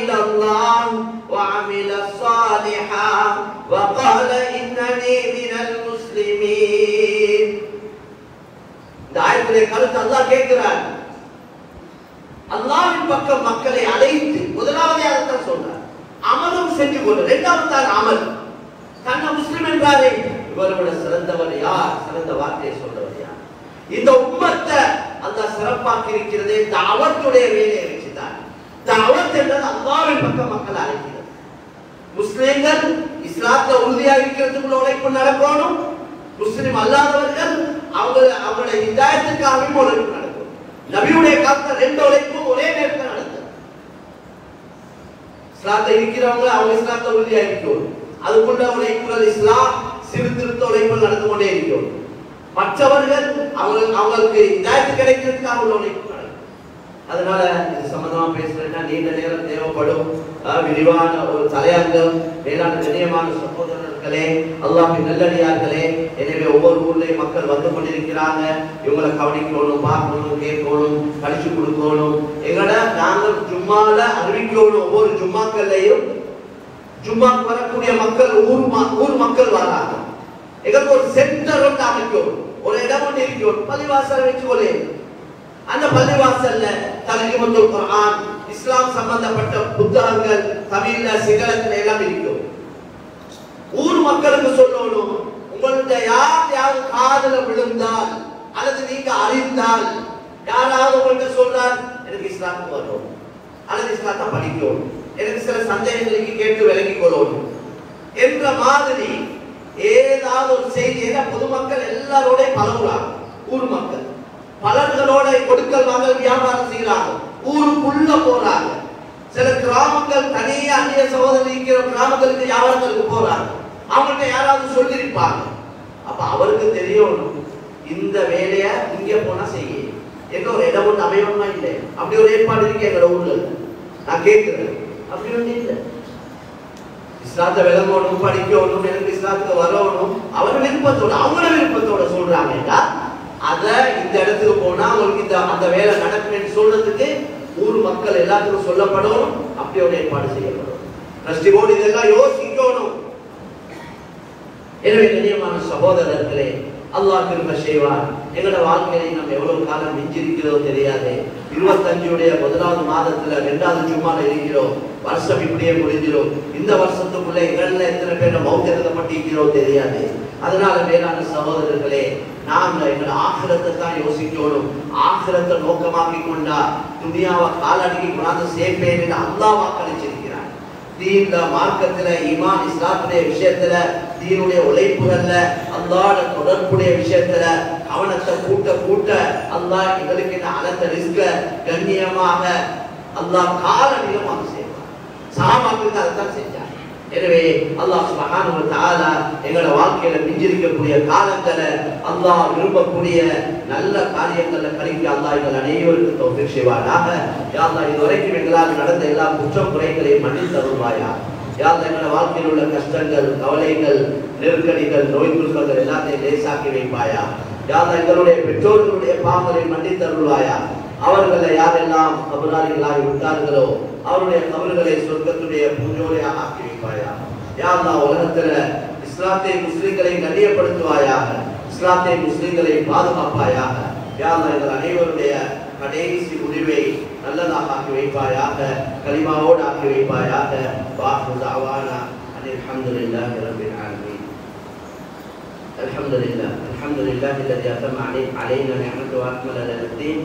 இலல்லாஹ் வஅமில ஸாலிஹன் வகால இன்னனி மினல் முஸ்லிமீன். இந்த ஆயத்திலே கருத்து அல்லாஹ் கேட்கிறார். அல்லாஹ்வின் பக்கம் மக்களை அழைத்து முதலாவது அதைத்தான் சொல்றார். அமலும் செஞ்சு கொண்டு 2வது தான் அமல். தன்னை முஸ்லிம் என்றாரே இவரோட சிறந்தவர் யார்? சிறந்த வார்த்தையை சொல்றவர் யார்? இந்த உம்மத்தை அல்லாஹ் சிறப்பாக்கி இருக்கிறதே தஅவத்துடைய வேலையை வச்சுதான். தஅவத் என்றது அல்லாஹ்வின் பக்கம் மக்களை அழைக்கிறது. முஸ்லிம்கள் இஸ்லாத்தை உறுதியாக இருக்கிறதுக்குள்ள உழைப்பு நடக்கணும். முஸ்லிம் அல்லாதவர்கள் அவங்களுடைய ஹிதாயத்துக்காக உழைப்பு நடக்கும். நபியுடைய காலத்துல 2 உழைப்பும் ஒரே நேரத்தில் நடந்தது. இஸ்லாத்தை இருக்கிறவங்க அவங்க இஸ்லாத்தை உறுதியாக இருக்கணும். அதுக்குள்ள உழைப்புகள் இஸ்லாம் சீர்திருத்த உழைப்புகள் நடந்து கொண்டே இருக்கும். மற்றவர்கள் அவங்களுக்கு ஹிதாயத் கிடைக்கிறதுக்காக உள்ள உழைப்பு நடக்கும். அதனால இது சம்பந்தமா பேசுறேன்னா நீண்ட நேரம் தேவைப்படும். விரிவான ஒரு தலையங்கம். மேலான கண்ணியமான சகோதரர்களே, அல்லாஹ்வின் நல்லடியார்களே, எனவே ஒவ்வொரு ஊர்லயும் மக்கள் வந்து கொண்டிருக்கிறாங்க. இவங்களை கவனிக்கணும், பார்க்கணும், கேட்கணும், படிச்சு கொடுக்கணும். எங்கட நாங்கள் ஜும்மால அறிவிக்கணும். ஒவ்வொரு ஜும்மாக்கள்லையும் ஜும்மாக்கு வரக்கூடிய மக்கள் ஊர் மக்கள் வராங்க. எங்களுக்கு ஒரு சென்டர் ஒன்று அமைக்கணும், ஒரு இடம் ஒன்று இருக்கணும். பள்ளிவாசல் வச்சுக்கொள்ளே அந்த பள்ளிவாசல்ல தர்ஜுமத்துல் குர்ஆன், இஸ்லாம் சம்பந்தப்பட்ட புத்தகங்கள் தமிழ்ல சிங்களத்துல எல்லாம் இருக்கும். ஊர் மக்களுக்கு சொல்லணும், உங்கள்ட்ட யாராவது காதுல விழுந்தால் அல்லது நீங்க அறிந்தால் யாராவது உங்கள்ட்ட சொல்றார் எனக்கு இஸ்லாமுக்கு வரணும் அல்லது இஸ்லாத்தை படிக்கணும், எனக்கு சில சந்தேகங்களுக்கு கேட்டு விளங்கிக் கொள்ளணும் என்ற மாதிரி ஏதாவது ஒரு செய்தியை பொதுமக்கள் எல்லாரோட பழகுறாங்க. ஊர் மக்கள் பலர்களோட கொடுக்கல் வாங்கல் வியாபாரம் செய்யறாங்க, ஊருக்குள்ள போறாங்க. சில கிராமங்கள் தனியே அந்நிய சகோதரர் இருக்கிற கிராமங்களுக்கு வியாபாரங்களுக்கு போறாங்க. அவங்கள்ட்ட யாராவது சொல்லியிருப்பாங்க. அப்ப அவருக்கு தெரியணும் இந்த வேலைய இங்க போனா செய்ய எங்க ஒரு இடம் ஒன்று அமையணுமா இல்லை, அப்படி ஒரு ஏற்பாடு இருக்கு எங்களோட ஊர்ல. நான் கேட்கிறேன், அப்படி ஒன்று இல்லை. இஸ்லாத்தை விளங்கணும், படிக்கணும், எனக்கு இஸ்லாத்துக்கு வரணும், அவர் விருப்பத்தோட அவங்கள விருப்பத்தோட சொல்றாங்க. அத இந்த இடத்துக்கு போனா உங்களுக்கு இந்த அந்த வேலை நடக்கும் சொல்றதுக்கு ஊர் மக்கள் எல்லாத்துக்கும் சொல்லப்படும். அப்படி ஒரு ஏற்பாடு செய்யப்படும். ட்ரஸ்டி போர்டு இதெல்லாம் யோசிக்கணும். எனவே கண்ணியமான சகோதரர்களே, அல்லாஹ் கிருபை செய்வார். எங்களோட வாழ்க்கையை நம்ம எவ்வளவு காலம் மிஞ்சிருக்கிறதோ தெரியாது. 25 முதலாவது மாதத்துல 2வது ஜும்மால இருக்கிறோம். வருஷம் இப்படியே முடிஞ்சிடும். இந்த வருஷத்துக்குள்ள எங்கள்ல எத்தனை பேர் மௌத் எழுதப்பட்டிருக்கிறோ தெரியாது. அதனால மேலான சகோதரர்களே, நாங்க எங்களோட ஆகிரத்தை தான் யோசிக்கணும். ஆகிரத்தை நோக்கமாக்கி கொண்டா துனியாவை காலடிக்கு கொண்டாந்து சேர்ப்பேன் அல்லாஹ் வாக்களிச்சிருக்கிறார். தீன்ல, மார்க்கத்துல, ஈமான் இஸ்லாத்துடைய விஷயத்துல, தீனுடைய உழைப்புகள்ல, அல்லாஹ்வோட தொடர்புடைய விஷயத்துல கவனத்தை கூட்ட கூட்ட அல்லாஹ் எங்களுக்கு இந்த அலந்த ரிஸ்க கண்ணியமாக அல்லாஹ் காலடிகமாக செய்வார். சஹாபாக்களுக்கு அதைத்தான் செஞ்சார். எனவே அல்லாஹ் சுப்ஹானஹு வ தஆலா எங்களோட வாழ்க்கையில மிஞ்சிருக்கக்கூடிய காலத்துல அல்லாஹ் விரும்பக்கூடிய நல்ல காரியங்கள்ல கழிக்க அல்லாஹ் எங்கள் அனைவருக்கும் தௌஃபீக் செய்வானாக. யா அல்லாஹ் இதுவரைக்கும் எங்களால் நடந்த எல்லா குற்றம் குறைகளையும் மன்னித்து தருவாயா. யா அல்லாஹ் எங்களோட வாழ்க்கையில் உள்ள கஷ்டங்கள், கவலைகள், நெருக்கடிகள், நோய் துன்பங்கள் எல்லாத்தையும் லேசாக்கி வைப்பாயா. யா அல்லாஹ் எங்களுடைய பெற்றோர்களுடைய பாவங்களை மன்னித்து தருவாயா. அவர்களை யாரெல்லாம் கபராளிகளாகி விட்டார்களோ அவருடைய கபர்களை சொர்க்கத்துடைய பூஞ்சோலையாக ஆக்கி வைப்பாயா. யா அல்லாஹ் உலகத்துல இஸ்லாத்தை முஸ்லிம்களை கண்ணியப்படுத்துவாயாக, இஸ்லாத்தை முஸ்லிம்களை பாதுகாப்பாயாக. யா அல்லாஹ் எங்கள் அனைவருடைய கடைசி முடிவை நல்லதாக ஆக்கி வைப்பாயாக, கலிமாவோடு ஆக்கி வைப்பாயாக. வாஹு தஅவானா அல்ஹம்துலில்லாஹி ரப்பில் ஆலமீன். அல்ஹம்துலில்லாஹ் அல்ஹம்துலில்லாஹி الذي أتم علينا نعمته وأكمل لنا الدين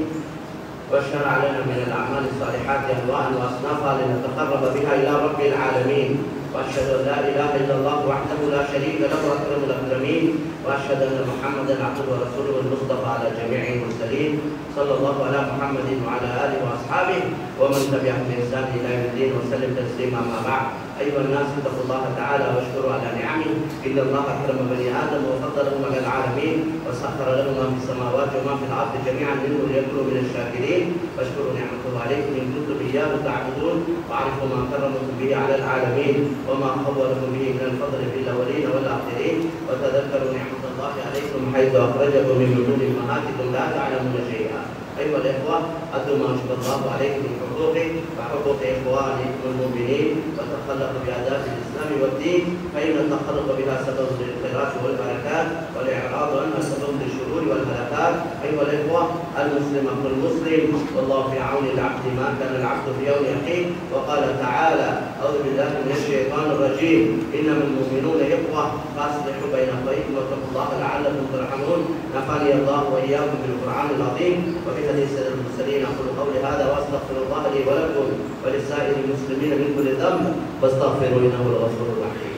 واشرع لنا من الاعمال الصالحات انواعا واصنافا لنتقرب بها الى رب العالمين. واشهد ان لا اله الا الله وحده لا شريك له اكرم الاكرمين. واشهد ان محمدا عبده ورسوله المصطفى على جميع المرسلين. صلى الله على محمد وعلى اله واصحابه ومن تبعهم باحسان الى يوم الدين وسلم تسليما. ما بعد، ايها الناس اتقوا الله تعالى واشكروا على نعمه. ان الله اكرم بني ادم وفضلهم على العالمين وسخر لهم ما في السماوات وما في الارض جميعا منه ليكونوا من الشاكرين. واشكروا نعمته عليكم ان كنتم اياه تعبدون. واعرفوا ما كرمكم به على العالمين وما خولكم به من الفضل في الاولين والاخرين. وتذكروا نعمه الله عليكم حيث اخرجكم من بطون امهاتكم لا تعلمون شيئا. ايها الاخوه، ادوا ما شاء الله عليكم من حقوقه وحقوق اخوانكم المؤمنين، وتخلقوا باداب الاسلام والدين، فان التخلق بها سبب للخيرات والبركات، والاعراض عنها سبب للشرور والهلاكات. ايها الاخوه، المسلم اخو المسلم، والله في عون العبد ما كان العبد في يوم اخيه. وقال تعالى: اعوذ بالله من الشيطان الرجيم، انما المؤمنون اخوه فاصلحوا بين اخويكم واتقوا الله لعلكم ترحمون. نفعني الله واياكم بالقران العظيم وبحديث المرسلين. اقول قولي هذا واستغفر الله لي ولكم ولسائر المسلمين من كل ذنب فاستغفروا انه الغفور الرحيم.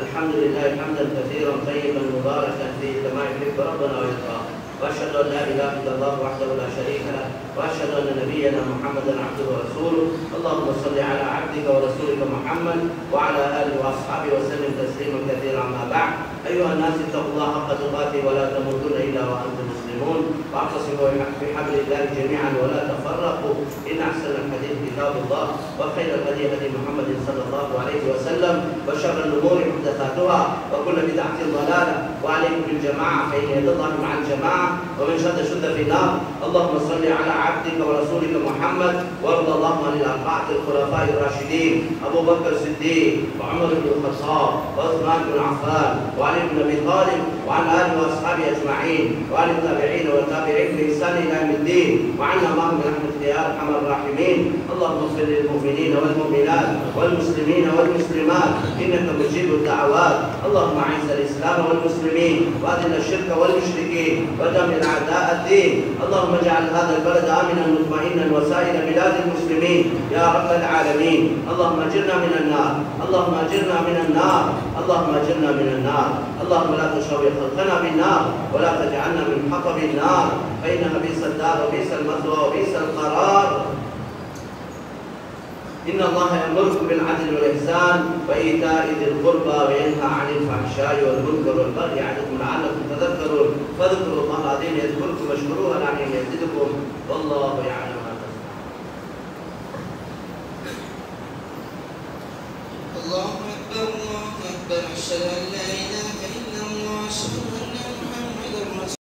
الحمد لله حمدا كثيرا طيبا مباركا فيه كما يحب ربنا ويرضى. واشهد ان لا اله الا الله وحده لا شريك له. واشهد ان نبينا محمدا عبده ورسوله. اللهم صل على عبدك ورسولك محمد وعلى اله واصحابه وسلم تسليما كثيرا. ما بعد، ايها الناس اتقوا الله حق تقاته ولا تموتن الا وانتم مسلمون. واعتصموا بحبل الله جميعا ولا تفرقوا. ان احسن الحديث كتاب الله وخير الهدي هدي محمد صلى الله عليه وسلم وشر الامور محدثاتها وكل بدعه ضلاله وعليكم بالجماعة فإن يد الله مع الجماعة ومن شد شد في النار. اللهم صل على عبدك ورسولك محمد وارض اللهم عن الأربعة الخلفاء الراشدين أبو بكر الصديق وعمر بن الخطاب وعثمان بن عفان وعلي بن أبي طالب وعن آله وأصحابه أجمعين وعن التابعين والتابعين بإحسان إلى يوم الدين وعنا معهم برحمتك يا أرحم الراحمين. اللهم اغفر للمؤمنين والمؤمنات والمسلمين والمسلمات إنك مجيب الدعوات. اللهم أعز الإسلام والمسلمين وأذل الشرك والمشركين ودمر أعداء الدين. اللهم اجعل هذا البلد آمنا مطمئنا وسائر بلاد المسلمين يا رب العالمين. اللهم أجرنا من النار، اللهم أجرنا من النار، اللهم أجرنا من النار. اللهم لا تشوي خلقنا بالنار ولا تجعلنا من حطب النار فإنها بئس الدار وبئس المثوى وبئس القرار. إن الله يأمركم بالعدل والإحسان وإيتاء ذي القربى وينهى عن الفحشاء والمنكر والبغي يعظكم لعلكم تذكرون. فاذكروا الله العظيم يذكركم واشكروه لعلكم يزدكم والله يعلم ما تصنعون. الله أكبر الله أكبر أشهد أن لا